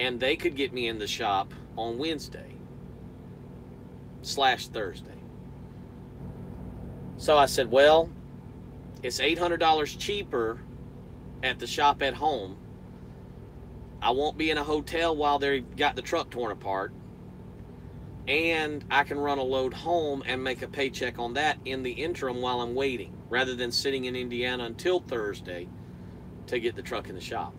B: and they could get me in the shop on Wednesday/Thursday. So I said, well, it's $800 cheaper at the shop at home. I won't be in a hotel while they got the truck torn apart, and I can run a load home and make a paycheck on that in the interim while I'm waiting, rather than sitting in Indiana until Thursday to get the truck in the shop.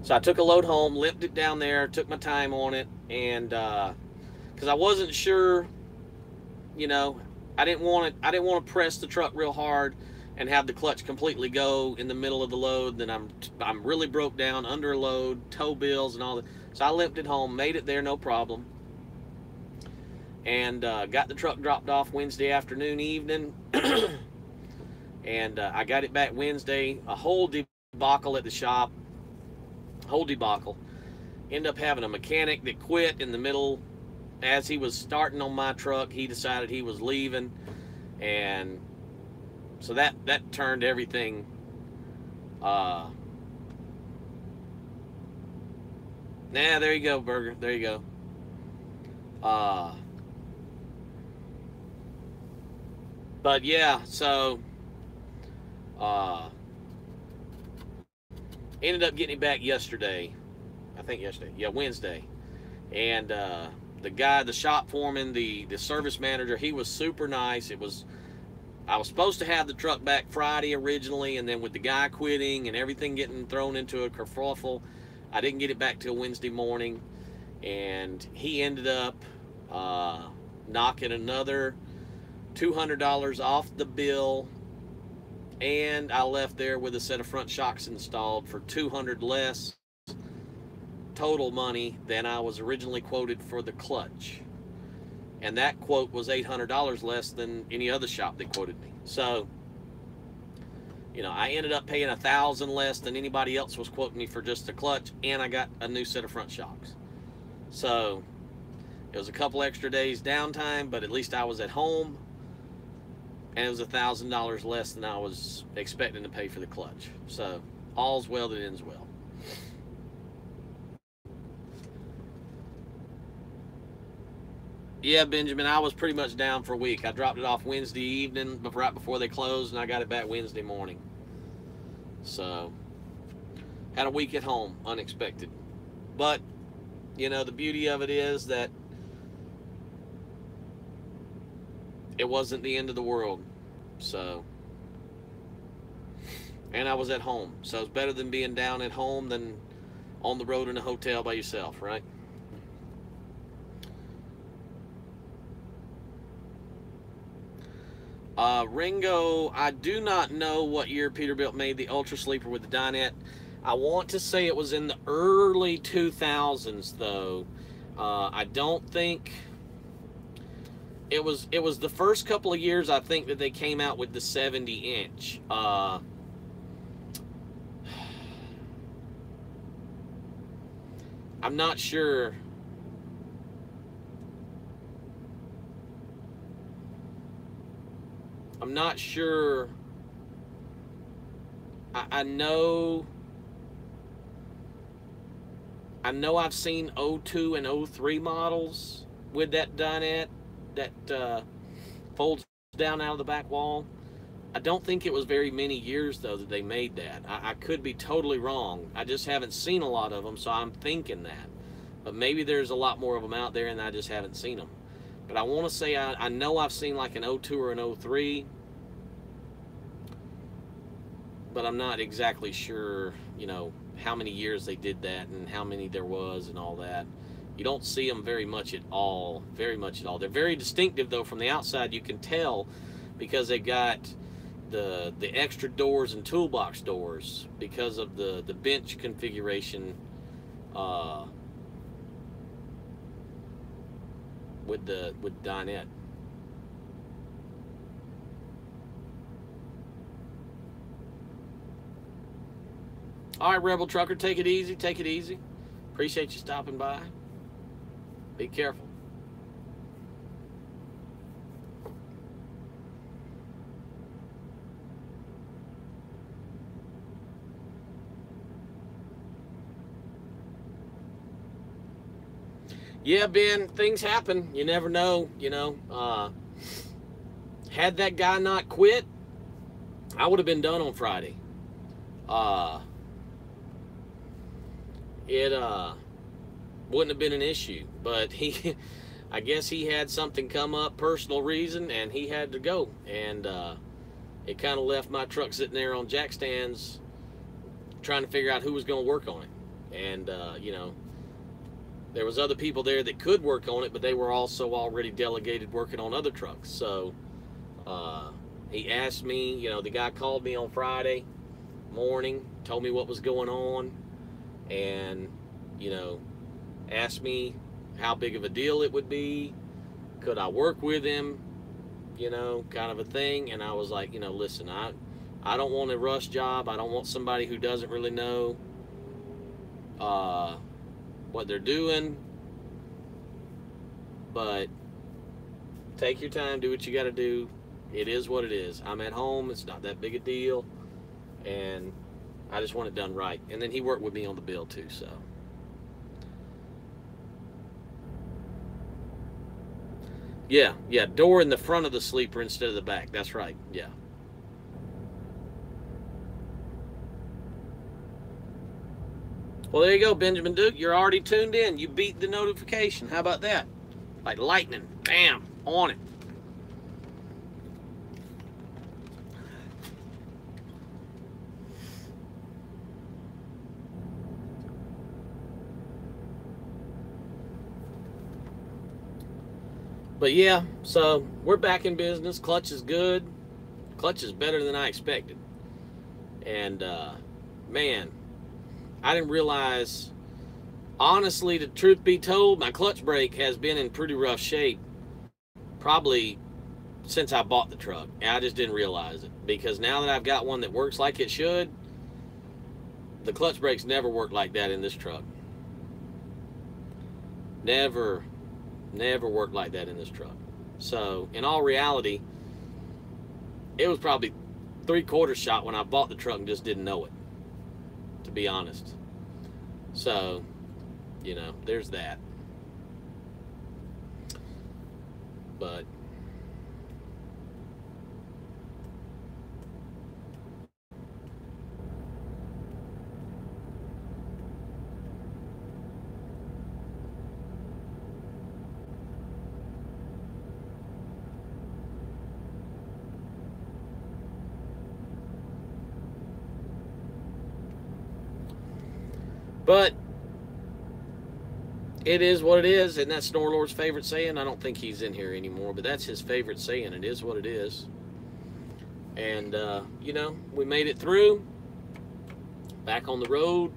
B: So I took a load home, limped it down there, took my time on it, and because I wasn't sure, I didn't want to press the truck real hard and have the clutch completely go in the middle of the load. Then I'm really broke down, under load, tow bills and all that. So I limped it home, made it there, no problem, and got the truck dropped off Wednesday afternoon, evening, and I got it back Wednesday. A whole debacle at the shop, whole debacle. Ended up having a mechanic that quit in the middle as he was starting on my truck. He decided he was leaving, and so that turned everything Nah, there you go, Burger. There you go. Uh, but yeah, so uh, ended up getting it back yesterday. I think yesterday. Yeah, Wednesday. And the guy, the shop foreman, the service manager, he was super nice. I was supposed to have the truck back Friday originally, and then with the guy quitting and everything getting thrown into a kerfuffle, I didn't get it back till Wednesday morning. And he ended up knocking another $200 off the bill, and I left there with a set of front shocks installed for $200 less total money than I was originally quoted for the clutch. And that quote was $800 less than any other shop that quoted me. So, you know, I ended up paying $1,000 less than anybody else was quoting me for just the clutch, and I got a new set of front shocks. So it was a couple extra days downtime, but at least I was at home, and it was $1,000 less than I was expecting to pay for the clutch. So all's well that ends well. Yeah, Benjamin, I was pretty much down for a week. I dropped it off Wednesday evening, right before they closed, and I got it back Wednesday morning. So, had a week at home, unexpected. But, you know, the beauty of it is that it wasn't the end of the world. So, and I was at home. So, it's better than being down at home than on the road in a hotel by yourself, right? Ringo, I do not know what year Peterbilt made the Ultra Sleeper with the dinette. I want to say it was in the early 2000s, though. I don't think it was the first couple of years, I think, that they came out with the 70-inch. I'm not sure. I'm not sure. I know I've seen 02 and 03 models with that dinette that folds down out of the back wall. I don't think it was very many years, though, that they made that. I could be totally wrong. I just haven't seen a lot of them, so I'm thinking that. But maybe there's a lot more of them out there, and I just haven't seen them. But I want to say I know I've seen like an 02 or an 03, but I'm not exactly sure, you know, how many years they did that and how many there was and all that. You don't see them very much at all, very much at all. They're very distinctive, though. From the outside, you can tell because they got the extra doors and toolbox doors because of the bench configuration with dinette. All right, Rebel Trucker, take it easy. Take it easy. Appreciate you stopping by. Be careful. Yeah, Ben, things happen. You never know, you know. Had that guy not quit, I would have been done on Friday. It wouldn't have been an issue, but I guess he had something come up, personal reason, and he had to go. And it kind of left my truck sitting there on jack stands trying to figure out who was going to work on it. And, you know, there was other people there that could work on it, but they were also already delegated working on other trucks. So he asked me, you know, the guy called me on Friday morning, told me what was going on, and, you know, asked me how big of a deal it would be, could I work with him, you know, kind of a thing. And I was like, you know, listen, I don't want a rush job. I don't want somebody who doesn't really know what they're doing, but take your time, do what you got to do. It is what it is. I'm at home. It's not that big a deal, and I just want it done right. And then he worked with me on the bill too, so Yeah, yeah, door in the front of the sleeper instead of the back. That's right. Yeah. Well, there you go, Benjamin Duke. You're already tuned in. You beat the notification. How about that? Like lightning. Bam. On it. But yeah, so we're back in business. Clutch is good. Clutch is better than I expected. And, man, I didn't realize, honestly, the truth be told, my clutch brake has been in pretty rough shape probably since I bought the truck. And I just didn't realize it, because now that I've got one that works like it should, the clutch brakes never worked like that in this truck. Never worked like that in this truck. So in all reality, it was probably 3/4 shot when I bought the truck and just didn't know it, to be honest. So, you know, there's that. But it is what it is, and that's Snorlord's favorite saying. I don't think he's in here anymore, but that's his favorite saying. It is what it is. And, you know, we made it through. Back on the road.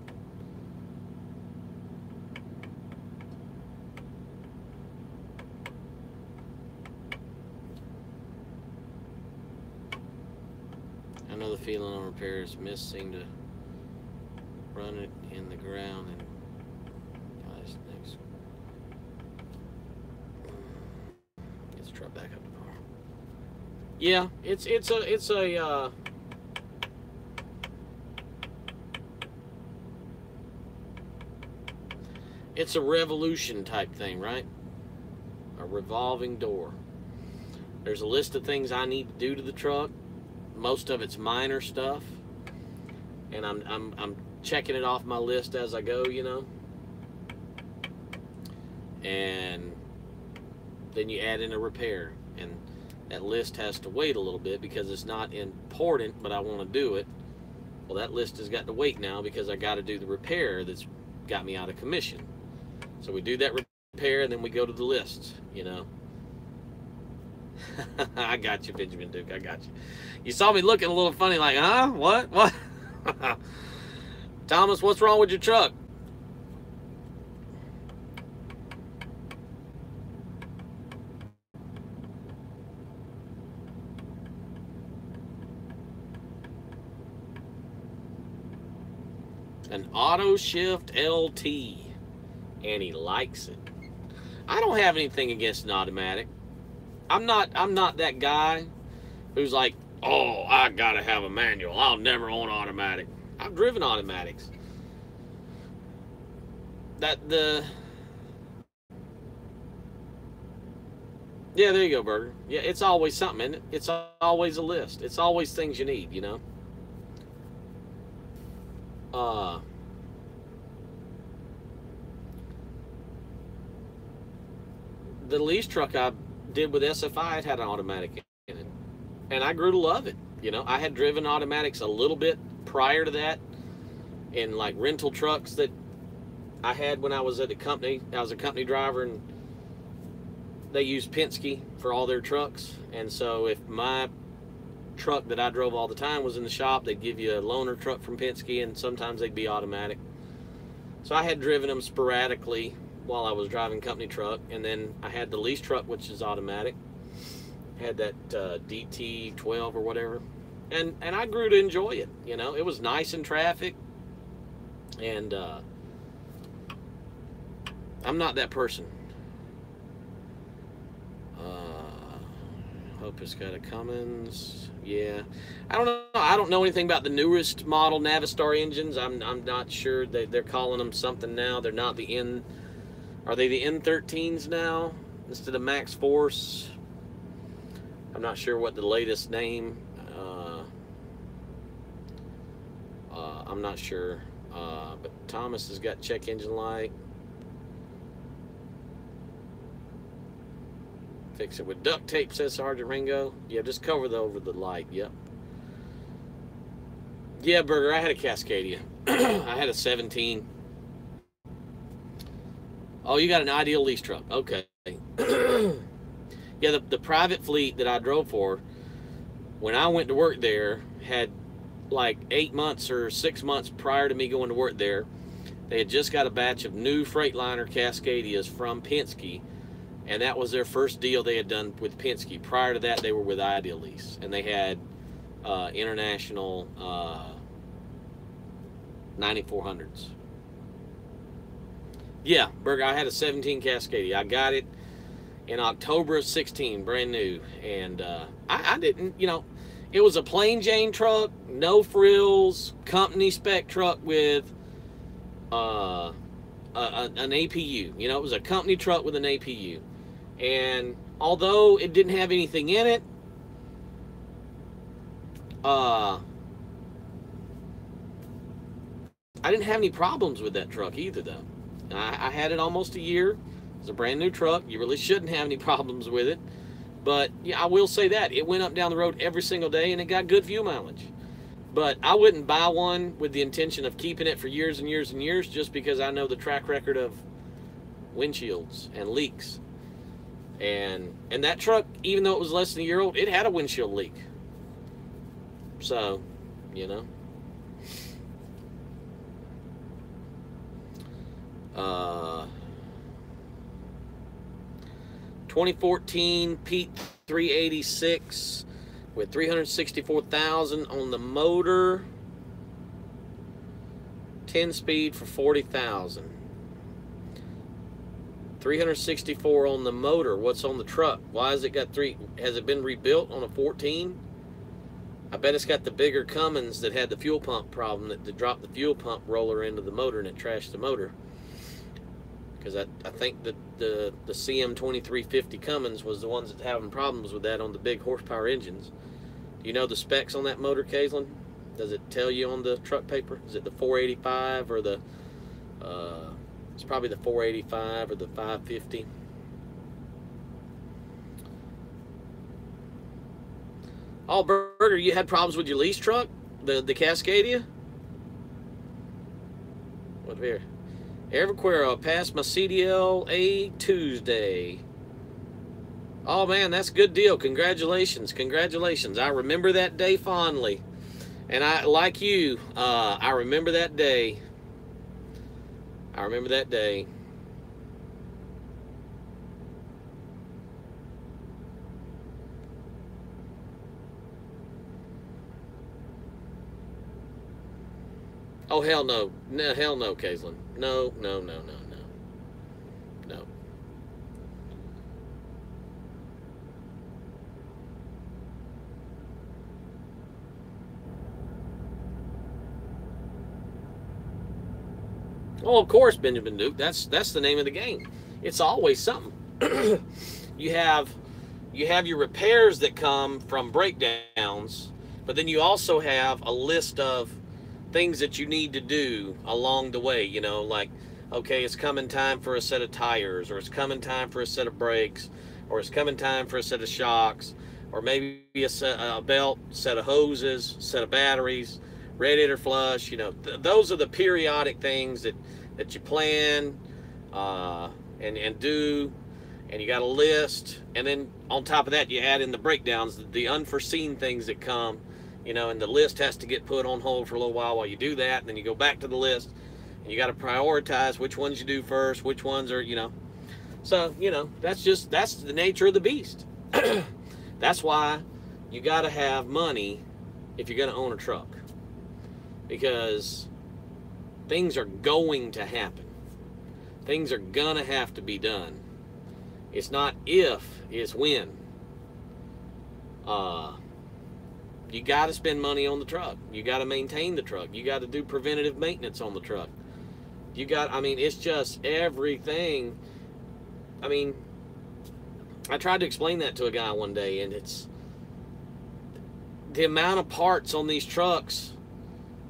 B: I know the feeling on repairs. Missing to run it in the ground and next. Get the truck back up to par. Yeah, it's a revolution type thing, right? A revolving door. There's a list of things I need to do to the truck. Most of it's minor stuff, and I'm checking it off my list as I go, you know. And then you add in a repair, and that list has to wait a little bit because it's not important, but I want to do it. Well, that list has got to wait now because I got to do the repair that's got me out of commission. So we do that repair, and then we go to the list, you know. I got you, Benjamin Duke. I got you. You saw me looking a little funny, like, huh? What? Thomas, what's wrong with your truck? An auto shift LT, and he likes it. I don't have anything against an automatic. I'm not that guy who's like, oh, I gotta have a manual. I'll never own automatic. I've driven automatics. Yeah, there you go, Burger. Yeah, it's always something, isn't it? It's always a list. It's always things you need, you know. The lease truck I did with SFI, it had an automatic in it, and I grew to love it. You know, I had driven automatics a little bit prior to that in like rental trucks that I had when I was at the company. I was a company driver, and they used Penske for all their trucks. And so if my truck that I drove all the time was in the shop, they'd give you a loaner truck from Penske, and sometimes they'd be automatic. So I had driven them sporadically while I was driving company truck, and then I had the lease truck, which is automatic. Had that DT12 or whatever, and I grew to enjoy it. You know, it was nice in traffic, and I'm not that person. Hope it's got a Cummins. Yeah, I don't know. I don't know anything about the newest model Navistar engines. I'm not sure. They're calling them something now. They're not the N. Are they the N13s now? instead of Max Force. I'm not sure what the latest name. I'm not sure. But Thomas has got check engine light. Fix it with duct tape, says Sergeant Ringo. Yeah, just cover over the light. Yep. Yeah, Burger, I had a Cascadia. I had a 17. Oh, you got an Ideal lease truck. Okay. Yeah, the private fleet that I drove for, when I went to work there, had like 8 months or 6 months prior to me going to work there, they had just got a batch of new Freightliner Cascadias from Penske, and that was their first deal they had done with Penske. Prior to that, they were with Ideal Lease, and they had international 9400s. Yeah, Burger, I had a 17 Cascadia. I got it in October of 16, brand new, and I didn't, you know, it was a plain Jane truck, no frills, company spec truck with an APU. You know, it was a company truck with an APU. And although it didn't have anything in it, I didn't have any problems with that truck either, though. I had it almost a year. It's a brand new truck. You really shouldn't have any problems with it. But yeah, I will say that it went up down the road every single day, and it got good fuel mileage. But I wouldn't buy one with the intention of keeping it for years and years and years, just because I know the track record of windshields and leaks. And that truck, even though it was less than a year old, it had a windshield leak. So, you know. 2014 Pete 386 with 364,000 on the motor, 10 speed for 40,000. 364 on the motor. What's on the truck? Why has it got three? Has it been rebuilt on a 14? I bet it's got the bigger Cummins that had the fuel pump problem, that dropped the fuel pump roller into the motor and it trashed the motor. Because I think that the CM2350 Cummins was the ones that having problems with that on the big horsepower engines. Do you know the specs on that motor, Kaislyn? Does it tell you on the truck paper? Is it the 485 or the, it's probably the 485 or the 550. Oh, Burger, you had problems with your lease truck? The Cascadia? What here? Everquero passed my CDL a Tuesday. Oh man, that's a good deal. Congratulations, congratulations. I remember that day fondly. And I, like you, I remember that day. I remember that day. Oh, hell no. No, hell no, Kaislyn. No, no, no, no, no. No. Oh, of course, Benjamin Duke. That's the name of the game. It's always something. You have your repairs that come from breakdowns, but then you also have a list of things that you need to do along the way, you know, like, okay, it's coming time for a set of tires, or it's coming time for a set of brakes, or it's coming time for a set of shocks, or maybe a belt, set of hoses, set of batteries, radiator flush, you know, those are the periodic things that you plan and do, and you got a list. And then on top of that, you add in the breakdowns, the unforeseen things that come. You know, and the list has to get put on hold for a little while you do that, and then you go back to the list, and you got to prioritize which ones you do first, which ones are, you know. So, you know, that's the nature of the beast. That's why you got to have money if you're going to own a truck, because things are going to happen. Things are going to have to be done. It's not if, it's when. You got to spend money on the truck. You got to maintain the truck. You got to do preventative maintenance on the truck. I mean, it's just everything. I mean, I tried to explain that to a guy one day, and it's the amount of parts on these trucks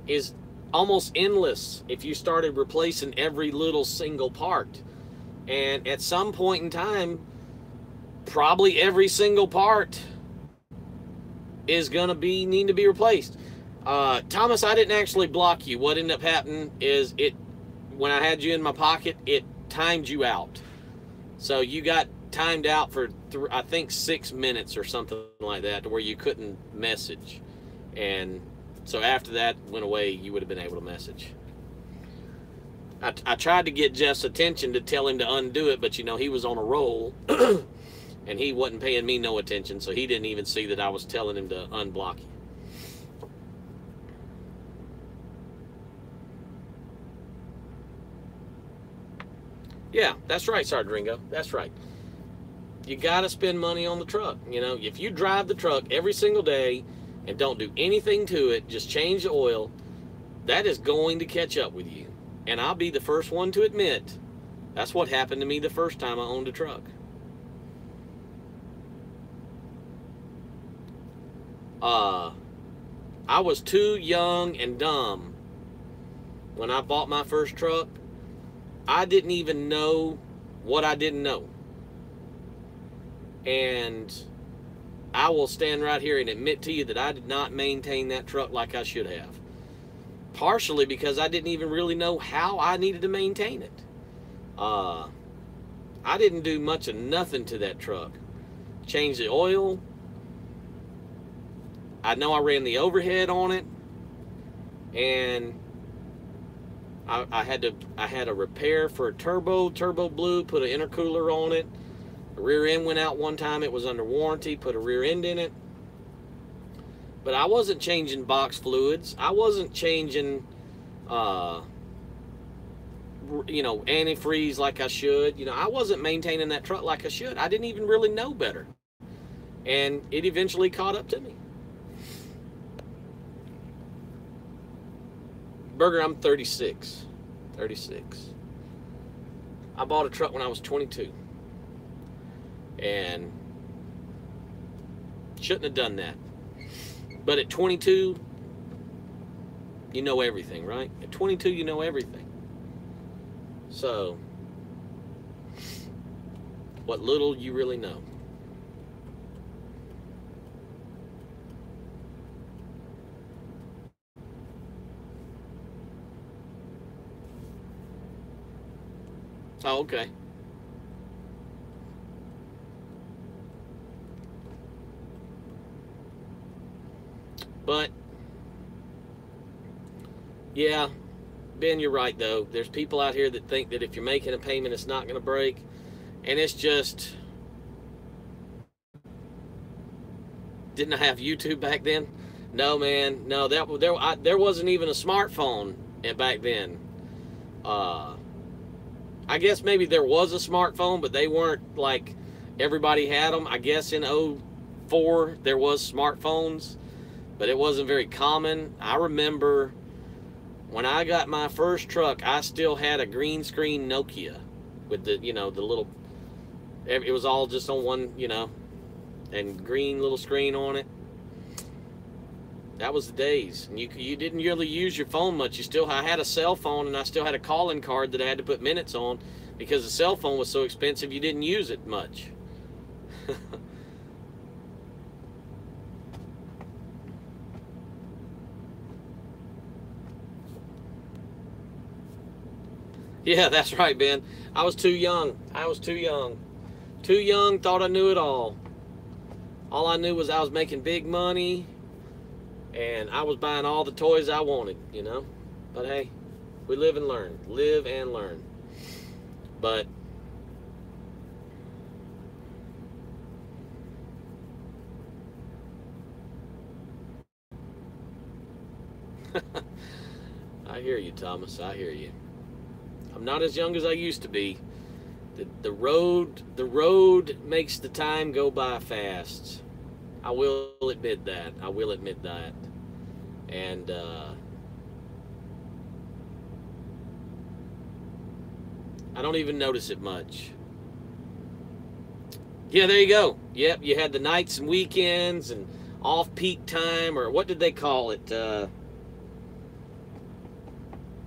B: is almost endless if you started replacing every little single part. And at some point in time, probably every single part is going to need to be replaced. Thomas, I didn't actually block you. What ended up happening is when I had you in my pocket, it timed you out. So you got timed out for, I think, 6 minutes or something like that, to where you couldn't message. And so after that went away, you would have been able to message. I tried to get Jeff's attention to tell him to undo it, but, you know, he was on a roll. And he wasn't paying me no attention, so he didn't even see that I was telling him to unblock you. Yeah, that's right, Sergeant Ringo. That's right. You got to spend money on the truck. You know, if you drive the truck every single day and don't do anything to it, just change the oil, that is going to catch up with you. And I'll be the first one to admit that's what happened to me the first time I owned a truck. I was too young and dumb when I bought my first truck. I didn't even know what I didn't know. And I will stand right here and admit to you that I did not maintain that truck like I should have. Partially because I didn't even really know how I needed to maintain it. I didn't do much of nothing to that truck. Changed the oil. I know I ran the overhead on it, and I had a repair for a turbo blew, put an intercooler on it. The rear end went out one time. It was under warranty, put a rear end in it. But I wasn't changing box fluids. I wasn't changing, antifreeze like I should. You know, I wasn't maintaining that truck like I should. I didn't even really know better. And it eventually caught up to me. Burger, I'm 36. 36. I bought a truck when I was 22. And shouldn't have done that. But at 22, you know everything, right? At 22, you know everything. So, what little you really know. Oh, okay. But, yeah, Ben, you're right, though. There's people out here that think that if you're making a payment, it's not going to break. And it's just... Didn't I have YouTube back then? No, man. No, there wasn't even a smartphone back then. I guess maybe there was a smartphone, but they weren't like everybody had them. I guess in 04 there was smartphones, but it wasn't very common. I remember when I got my first truck, I still had a green screen Nokia with the, the little, it was all just on one, and green little screen on it. That was the days. And you didn't really use your phone much. I had a cell phone, and I still had a calling card that I had to put minutes on because the cell phone was so expensive you didn't use it much. Yeah, that's right, Ben. I was too young. Too young, thought I knew it all. All I knew was I was making big money, and I was buying all the toys I wanted, But hey, we live and learn. Live and learn. But I hear you, Thomas. I hear you. I'm not as young as I used to be. The road makes the time go by fast. I will admit that. And I don't even notice it much. Yeah, there you go. Yep, you had the nights and weekends and off-peak time, or what did they call it?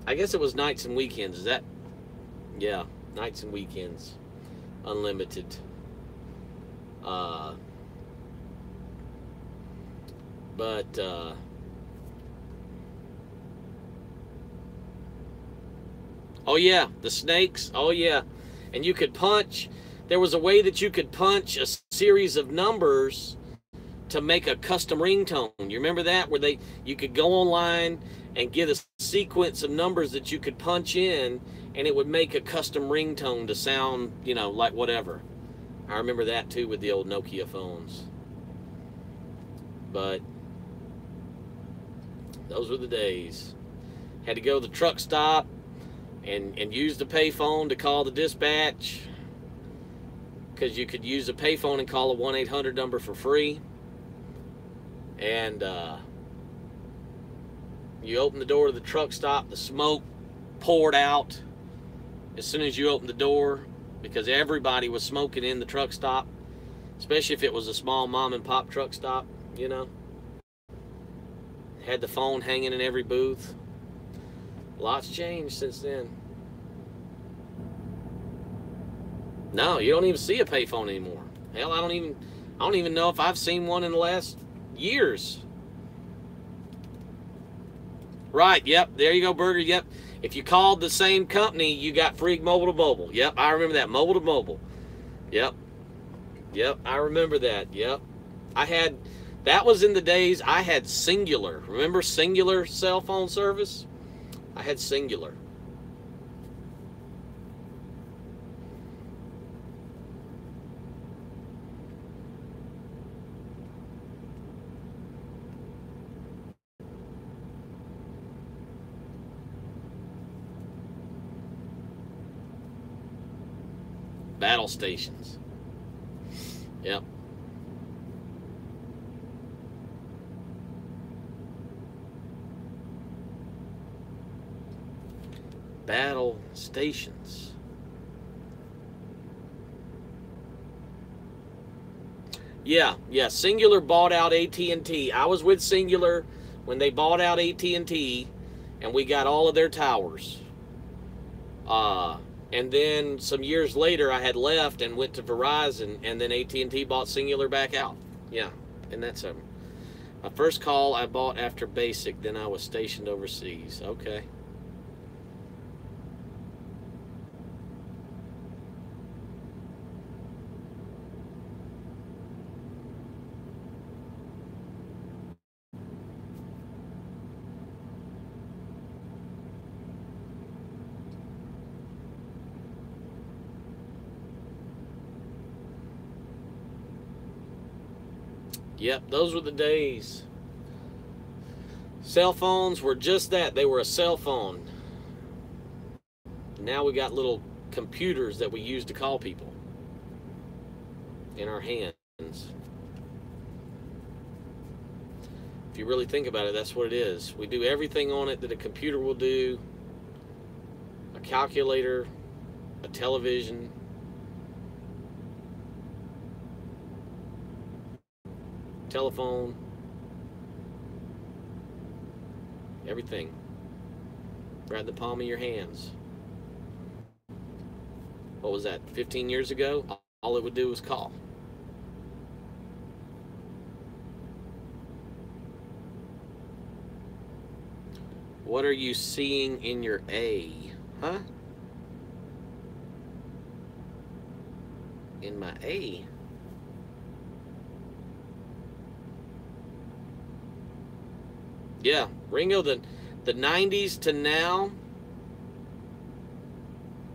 B: I guess it was nights and weekends. Is that? Yeah, nights and weekends. Unlimited. Oh yeah, the snakes. Oh yeah. And you could punch. There was a way that you could punch a series of numbers to make a custom ringtone. You remember that? Where you could go online and get a sequence of numbers that you could punch in, and it would make a custom ringtone to sound, you know, like whatever. I remember that too with the old Nokia phones. But those were the days. Had to go to the truck stop and use the payphone to call the dispatch, because you could use a payphone and call a 1-800 number for free. And you open the door to the truck stop, the smoke poured out as soon as you opened the door, because everybody was smoking in the truck stop, especially if it was a small mom and pop truck stop, you know. Had the phone hanging in every booth. Lots changed since then. No, you don't even see a payphone anymore. Hell, I don't even know if I've seen one in the last years. Right, yep, there you go, Burger, yep. If you called the same company, you got free mobile to mobile. Yep, I remember that, mobile to mobile. Yep, I remember that, yep. That was in the days I had Singular. Remember Singular cell phone service? I had Singular. Battle stations. Yep. Battle stations. Yeah, Singular bought out AT&T. I was with Singular when they bought out AT&T, and we got all of their towers. And then some years later, I had left and went to Verizon, and then AT&T bought Singular back out. Yeah, and that's my first call I bought after basic. Then I was stationed overseas. Okay. Yep, those were the days. Cell phones were just that. They were a cell phone. Now we got little computers that we use to call people in our hands. If you really think about it, that's what it is. We do everything on it that a computer will do. A calculator, a television, telephone, everything right in the palm of your hands. What was that, 15 years ago? All it would do was call. What are you seeing in your A? Huh? In my A? Yeah, Ringo, the 90s to now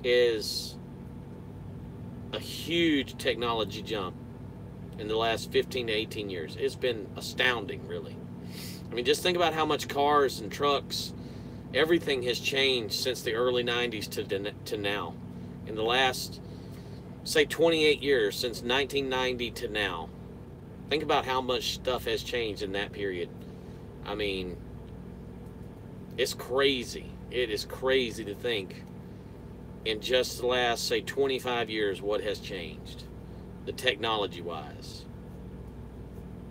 B: is a huge technology jump in the last 15 to 18 years. It's been astounding, really. I mean, just think about how much cars and trucks, everything has changed since the early 90s to now. In the last, say, 28 years, since 1990 to now. Think about how much stuff has changed in that period. I mean, it's crazy. It is crazy to think in just the last, say, 25 years what has changed. the technology-wise.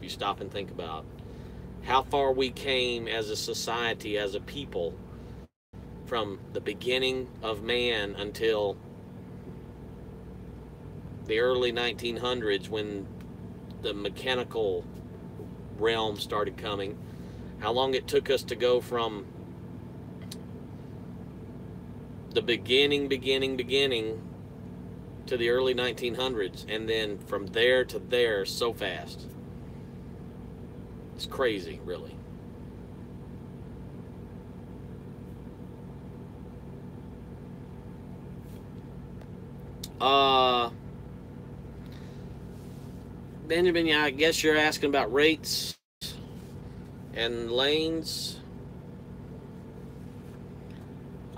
B: You stop and think about how far we came as a society, as a people, from the beginning of man until the early 1900s when the mechanical realm started coming. How long it took us to go from the beginning to the early 1900s, and then from there to there so fast. It's crazy, really. Benjamin, yeah, I guess you're asking about rates and lanes.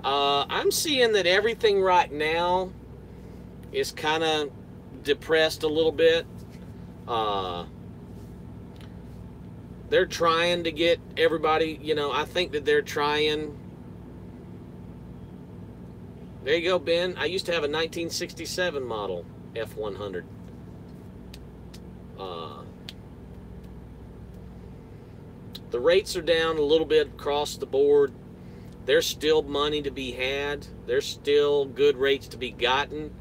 B: I'm seeing that everything right now is kind of depressed a little bit. They're trying to get everybody, you know, I think that they're trying. There you go, Ben. I used to have a 1967 model F100. The rates are down a little bit across the board. There's still money to be had. There's still good rates to be gotten.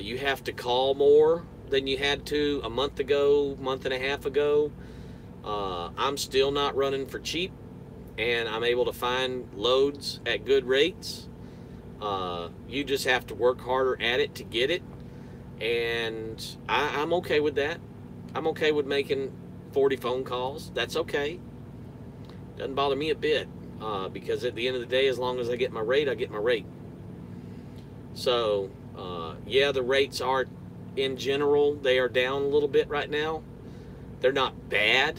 B: You have to call more than you had to a month ago, month and a half ago. I'm still not running for cheap, and I'm able to find loads at good rates. You just have to work harder at it to get it, and I'm okay with that. I'm okay with making 40 phone calls. That's okay. Doesn't bother me a bit, because at the end of the day, as long as I get my rate, I get my rate. So, yeah, the rates are, in general, they are down a little bit right now. They're not bad.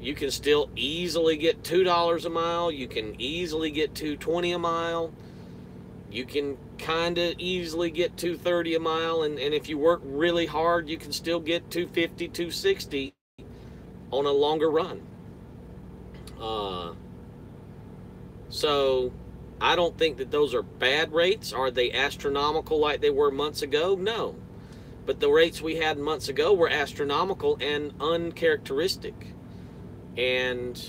B: You can still easily get $2 a mile. You can easily get $2.20 a mile. You can kind of easily get $2.30 a mile, and if you work really hard, you can still get $2.50, $2.60 on a longer run. So I don't think that those are bad rates. Are they astronomical like they were months ago? No. But the rates we had months ago were astronomical and uncharacteristic. And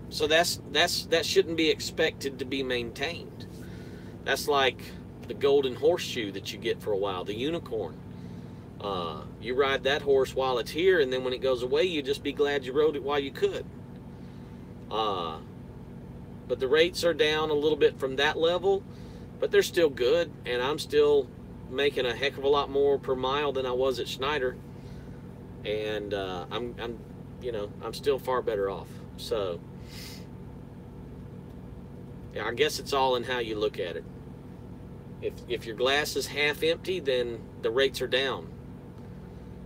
B: so that shouldn't be expected to be maintained. That's like the golden horseshoe that you get for a while, the unicorn. You ride that horse while it's here, and then when it goes away, you just be glad you rode it while you could. But the rates are down a little bit from that level, but they're still good, and I'm still making a heck of a lot more per mile than I was at Schneider, and I'm still far better off. So yeah, I guess it's all in how you look at it. If your glass is half empty, then the rates are down.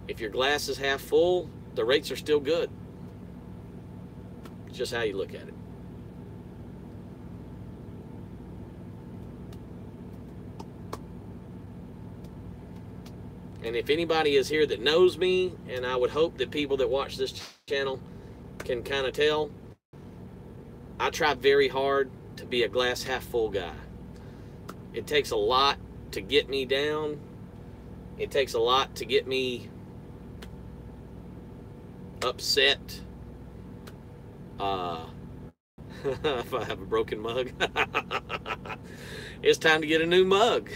B: If your glass is half full, the rates are still good. It's just how you look at it. And if anybody is here that knows me, and I would hope that people that watch this channel can kind of tell, I try very hard to be a glass half full guy. It takes a lot to get me down. It takes a lot to get me upset. If I have a broken mug, it's time to get a new mug.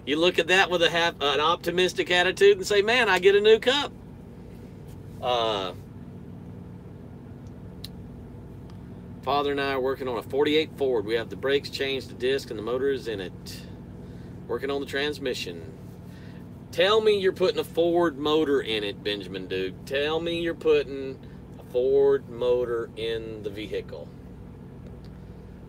B: You look at that with an optimistic attitude and say, man, I get a new cup. Father and I are working on a 48 Ford. We have the brakes changed, the disc, and the motor is in it. Working on the transmission. Tell me you're putting a Ford motor in it, Benjamin Duke. Tell me you're putting a Ford motor in the vehicle.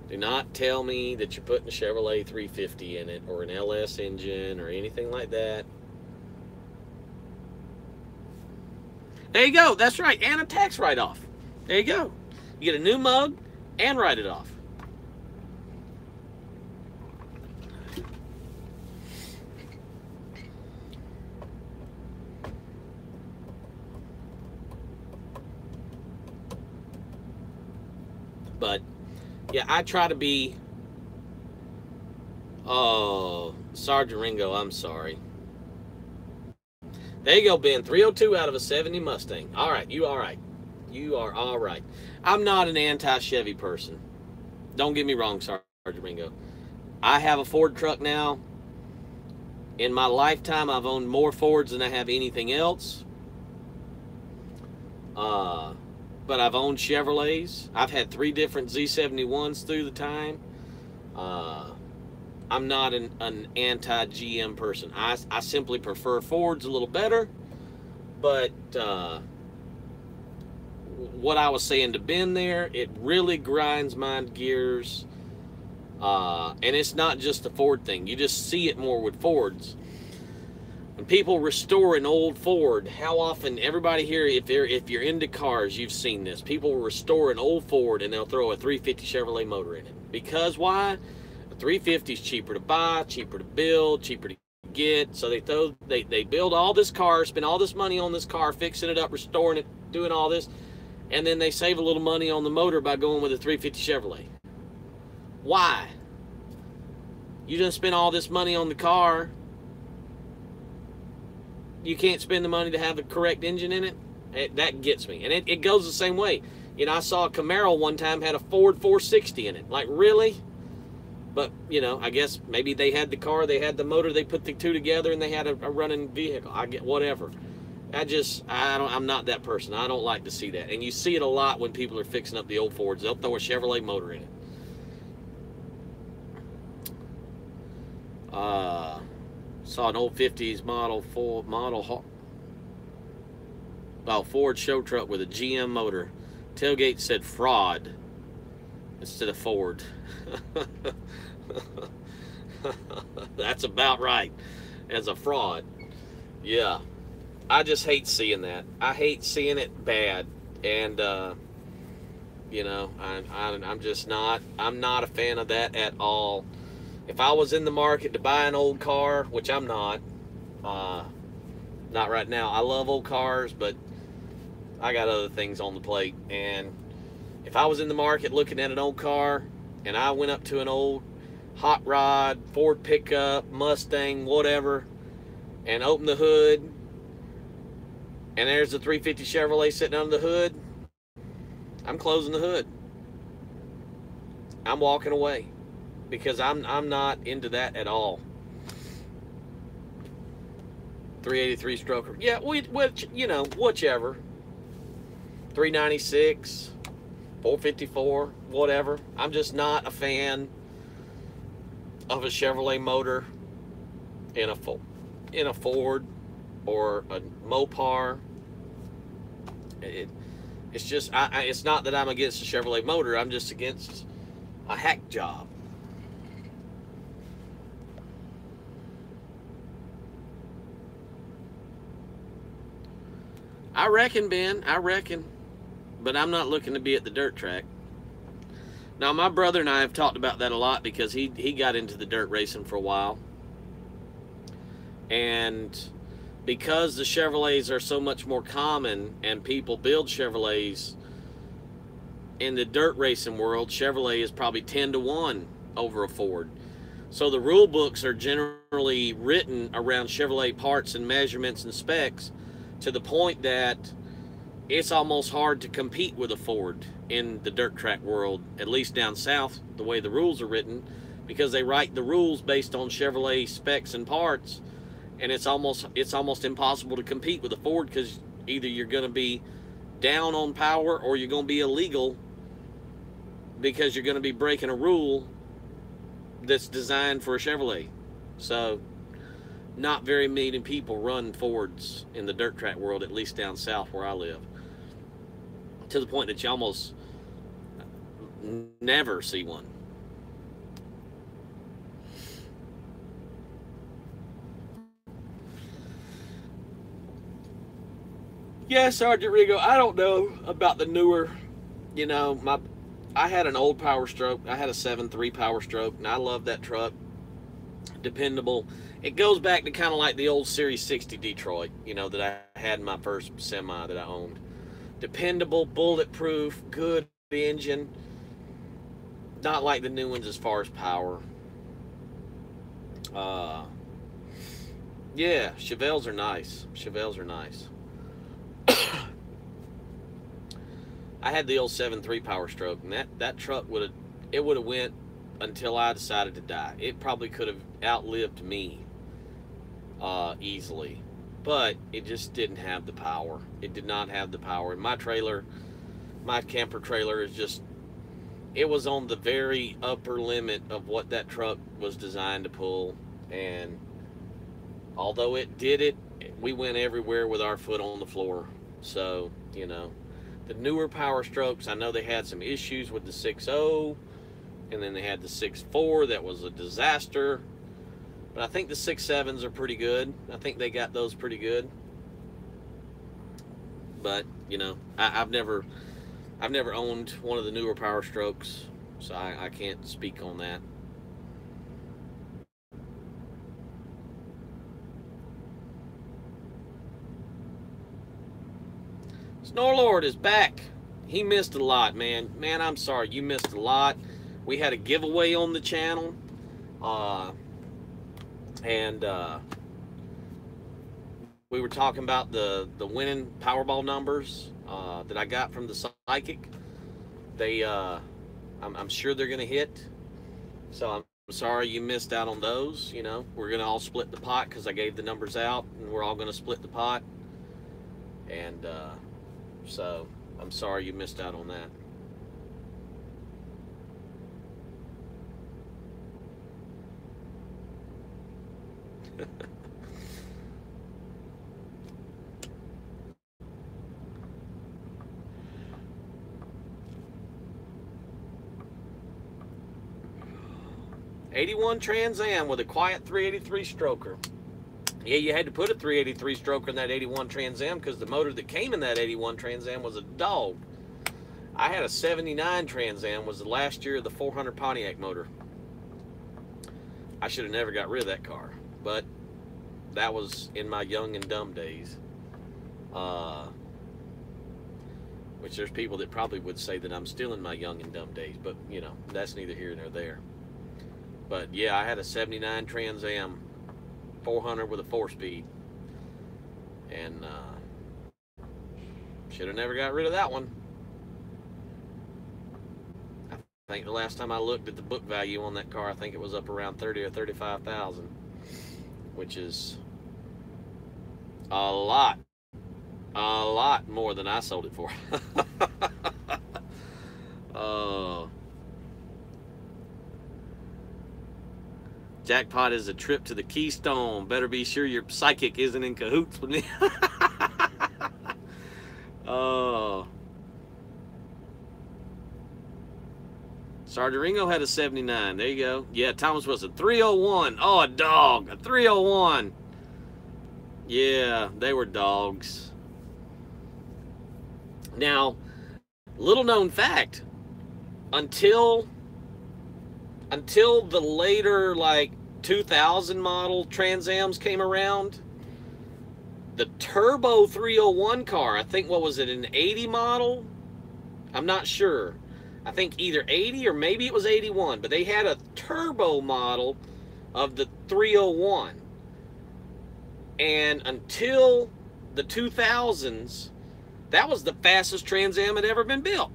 B: Do not tell me that you're putting a Chevrolet 350 in it, or an LS engine, or anything like that. There you go. That's right. And a tax write-off. There you go. You get a new mug and write it off. But yeah, I try to be Oh, Sergeant Ringo, I'm sorry. There you go, Ben. 302 out of a 70 Mustang. All right, you all right. You are all right. I'm not an anti-Chevy person. Don't get me wrong, Sergeant Ringo. I have a Ford truck now. In my lifetime, I've owned more Fords than I have anything else. But I've owned Chevrolets. I've had 3 different Z71s through the time. I'm not an anti-GM person. I simply prefer Fords a little better. But what I was saying to Ben there, it really grinds my gears. And it's not just a Ford thing. You just see it more with Fords. When people restore an old Ford, how often, everybody here, if you're into cars, you've seen this. People will restore an old Ford and they'll throw a 350 Chevrolet motor in it. Because why? A 350 is cheaper to buy, cheaper to build, cheaper to get. So they build all this car, spend all this money on this car, fixing it up, restoring it, doing all this, and then they save a little money on the motor by going with a 350 Chevrolet. Why? You didn't spend all this money on the car. You can't spend the money to have the correct engine in it. That gets me. And it goes the same way. You know, I saw a Camaro one time had a Ford 460 in it. Like, really? But, you know, I guess maybe they had the car, they had the motor, they put the two together, and they had a running vehicle. I get whatever. I'm not that person. I don't like to see that. And you see it a lot when people are fixing up the old Fords. They'll throw a Chevrolet motor in it. Saw an old 50s Ford show truck with a GM motor. Tailgate said fraud instead of Ford. That's about right. As a fraud. Yeah. I just hate seeing that. I hate seeing it bad. And you know, I'm not a fan of that at all. If I was in the market to buy an old car, which I'm not right now. I love old cars, but I got other things on the plate. And if I was in the market looking at an old car and I went up to an old hot rod, Ford pickup, Mustang, whatever, and opened the hood, and there's a 350 Chevrolet sitting under the hood, I'm closing the hood. I'm walking away. Because I'm not into that at all. 383 stroker. Yeah, which, you know, whichever. 396, 454, whatever. I'm just not a fan of a Chevrolet motor in a Ford or a Mopar. It's just, it's not that I'm against a Chevrolet motor. I'm just against a hack job. I reckon, Ben. I reckon. But I'm not looking to be at the dirt track. Now, my brother and I have talked about that a lot because he got into the dirt racing for a while. And because the Chevrolets are so much more common and people build Chevrolets in the dirt racing world, Chevrolet is probably 10-1 over a Ford. So the rule books are generally written around Chevrolet parts and measurements and specs, to the point that it's almost hard to compete with a Ford in the dirt track world, at least down south, the way the rules are written, because they write the rules based on Chevrolet specs and parts, and it's almost impossible to compete with a Ford, because either you're going to be down on power or you're going to be illegal because you're going to be breaking a rule that's designed for a Chevrolet. So not very many people run Fords in the dirt track world, at least down south where I live. To the point that you almost never see one. Yeah, Sergeant Rigo, I don't know about the newer, you know, I had an old Power Stroke. I had a 7.3 Power Stroke, and I love that truck. Dependable. It goes back to kind of like the old Series 60 Detroit, you know, that I had in my first semi that I owned. Dependable, bulletproof, good engine. Not like the new ones as far as power. Yeah, Chevelles are nice. Chevelles are nice. I had the old 7.3 Power Stroke, and that truck would have went until I decided to die. It probably could have outlived me easily, but it just didn't have the power. It did not have the power. And my trailer, my camper trailer, is just, it was on the very upper limit of what that truck was designed to pull. And although it did it, we went everywhere with our foot on the floor. So, you know, the newer Power Strokes, I know they had some issues with the 6.0, and then they had the 6.4 that was a disaster. But I think the 6.7s are pretty good. I think they got those pretty good. But, you know, I've never owned one of the newer Power Strokes, so I can't speak on that. Snorlord is back. He missed a lot, man. Man, I'm sorry. You missed a lot. We had a giveaway on the channel. We were talking about the winning Powerball numbers that I got from the Psychic. I'm sure they're going to hit. So I'm sorry you missed out on those. You know, we're going to all split the pot because I gave the numbers out, and we're all going to split the pot. And so I'm sorry you missed out on that. '81 Trans Am with a quiet 383 stroker. Yeah, you had to put a 383 stroker in that 81 Trans Am because the motor that came in that 81 Trans Am was a dog. I had a 79 Trans Am, was the last year of the 400 Pontiac motor. I should have never got rid of that car, but that was in my young and dumb days. Which there's people that probably would say that I'm still in my young and dumb days, but you know, that's neither here nor there. But yeah, I had a 79 Trans Am 400 with a 4-speed, and should have never got rid of that one. I think the last time I looked at the book value on that car, I think it was up around 30 or 35,000, which is a lot more than I sold it for. Jackpot is a trip to the Keystone. Better be sure your Psychic isn't in cahoots with me. Oh. Sergeant Ringo had a 79. There you go. Yeah, Thomas was a 301. Oh, a dog. A 301. Yeah, they were dogs. Now, little known fact, until the later, like, 2000 model Trans Ams came around, the turbo 301 car, I think, what was it, an 80 model? I'm not sure. I think either 80 or maybe it was 81, but they had a turbo model of the 301. And until the 2000s, that was the fastest Trans Am had ever been built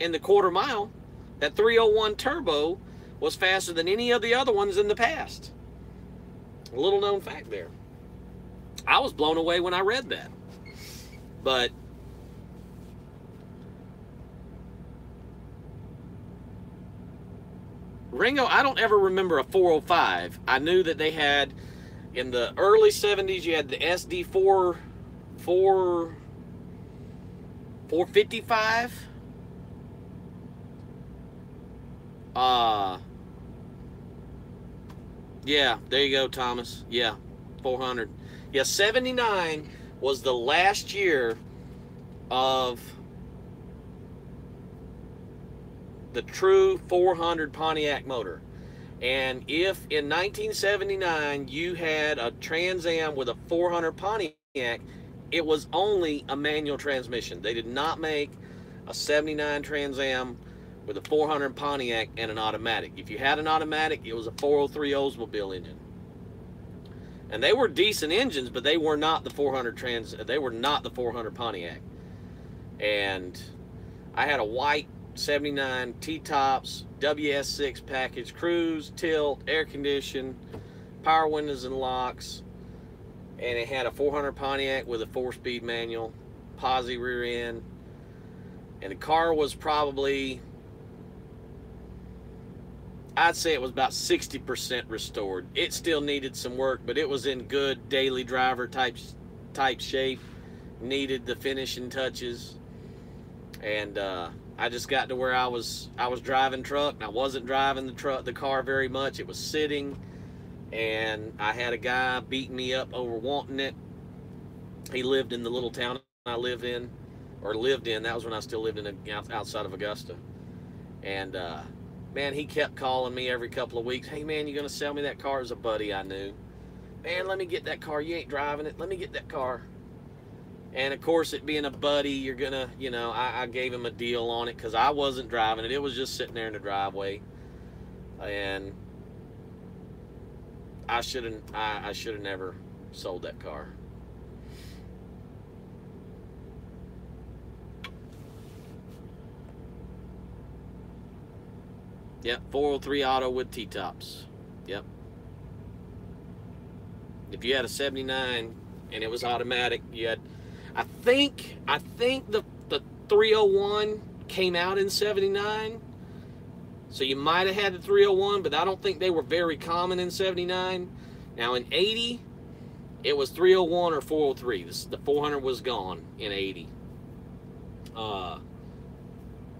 B: in the quarter mile. That 301 turbo was faster than any of the other ones in the past. A little known fact there. I was blown away when I read that. But Ringo, I don't ever remember a 405. I knew that they had, in the early 70s, you had the SD4 455. Yeah, there you go, Thomas. Yeah, 400. Yeah, 79 was the last year of the true 400 Pontiac motor. And if in 1979 you had a Trans Am with a 400 Pontiac, it was only a manual transmission. They did not make a 79 Trans Am with a 400 Pontiac and an automatic. If you had an automatic, it was a 403 Oldsmobile engine. And they were decent engines, but they were not the 400 They were not the 400 Pontiac. And I had a white 79 T-tops, WS6 package, cruise, tilt, air condition, power windows and locks, and it had a 400 Pontiac with a 4-speed manual, posi rear end, and the car was probably, I'd say it was about 60% restored. It still needed some work, but it was in good daily driver type shape. Needed the finishing touches, and I just got to where I was driving truck, and I wasn't driving the car very much. It was sitting, and I had a guy beating me up over wanting it. He lived in the little town I lived in. That was when I still lived outside of Augusta. And man, he kept calling me every couple of weeks. Hey man, you gonna sell me that car? As a buddy I knew. Man, let me get that car. You ain't driving it. Let me get that car. And of course, it being a buddy, you're gonna, you know, I gave him a deal on it because I wasn't driving it. It was just sitting there in the driveway, and I should have never sold that car. Yep, 403 auto with T-tops. Yep. If you had a 79 and it was automatic, you had, I think the 301 came out in 79. So you might have had the 301, but I don't think they were very common in 79. Now in 80, it was 301 or 403. The 400 was gone in 80.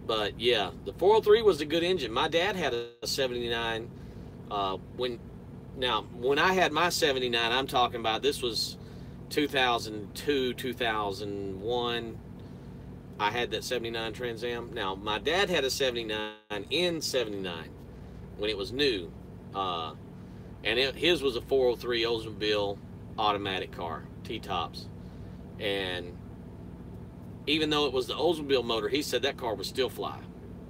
B: But yeah, the 403 was a good engine. My dad had a 79. When I had my 79, I'm talking about, this was 2002, 2001. I had that 79 Trans Am. Now, my dad had a 79 in 79 when it was new. And his was a 403 Oldsmobile automatic car, T-tops. And even though it was the Oldsmobile motor, he said that car would still fly.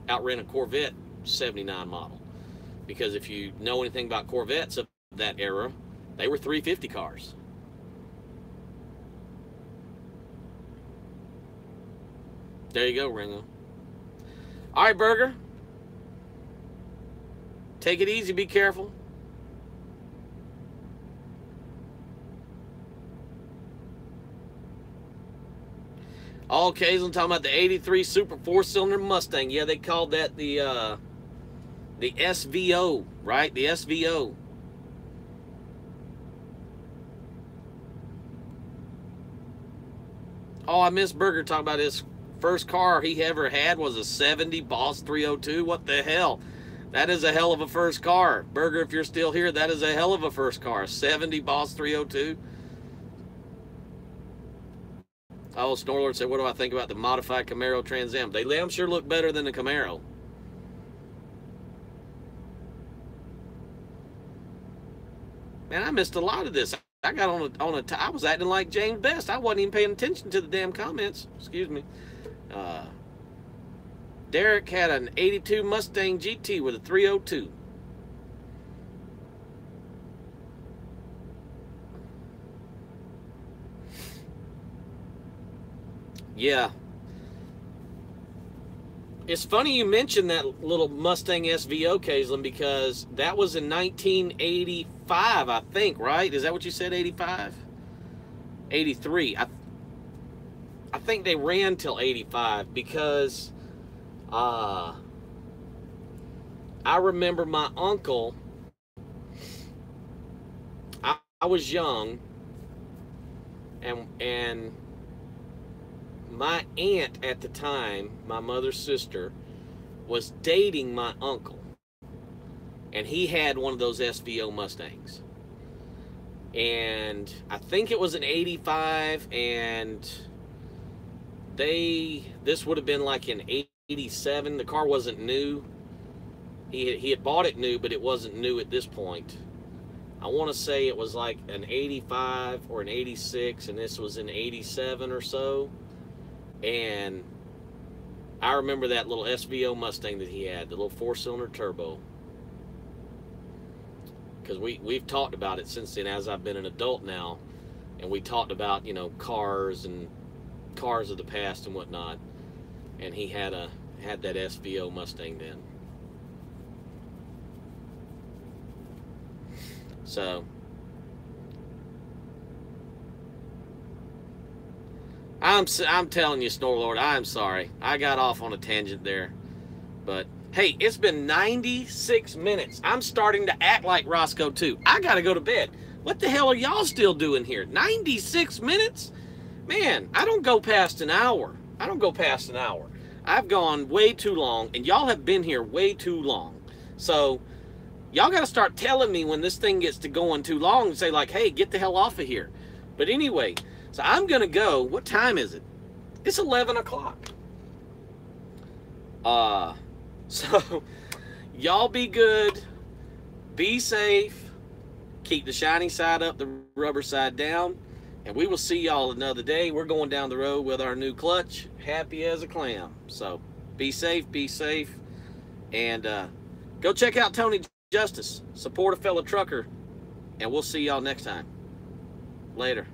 B: Outran a Corvette 79 model. Because if you know anything about Corvettes of that era, they were 350 cars. There you go, Ringo. All right, Burger. Take it easy. Be careful. All occasionally talking about the 83 Super 4-cylinder Mustang. Yeah, they called that the SVO, right? The SVO. Oh, I missed Burger talking about his first car he ever had was a 70 Boss 302. What the hell? That is a hell of a first car. Burger, if you're still here, that is a hell of a first car. 70 Boss 302. Oh, Snorlord said, what do I think about the modified Camaro Trans Am? They damn sure look better than the Camaro. Man, I missed a lot of this. I got I was acting like James Best. I wasn't even paying attention to the damn comments. Excuse me. Derek had an 82 Mustang GT with a 302. Yeah. It's funny you mentioned that little Mustang SVO, Kaislin, because that was in 1985, I think, right? Is that what you said, 85? 83. I think they ran till 85 because I remember my uncle, I was young, and my aunt at the time, my mother's sister, was dating my uncle. And he had one of those SVO Mustangs. And I think it was an 85, and this would have been like an 87. The car wasn't new. He had bought it new, but it wasn't new at this point. I want to say it was like an 85 or an 86, and this was an 87 or so. And I remember that little SVO Mustang that he had, the little 4-cylinder turbo. because we've talked about it since then, as I've been an adult now, and we talked about, you know, cars and cars of the past and whatnot. And he had that SVO Mustang then. So I'm telling you, Snorlord, I'm sorry. I got off on a tangent there. But hey, it's been 96 minutes. I'm starting to act like Roscoe too. I gotta go to bed. What the hell are y'all still doing here? 96 minutes? Man, I don't go past an hour. I don't go past an hour. I've gone way too long, and y'all have been here way too long. So y'all got to start telling me when this thing gets to going too long and say like, hey, get the hell off of here. But anyway, so I'm going to go. What time is it? It's 11 o'clock. So y'all be good. Be safe. Keep the shiny side up, the rubber side down. And we will see y'all another day. We're going down the road with our new clutch, happy as a clam. So be safe, and go check out Tony Justice. Support a fellow trucker, and we'll see y'all next time. Later.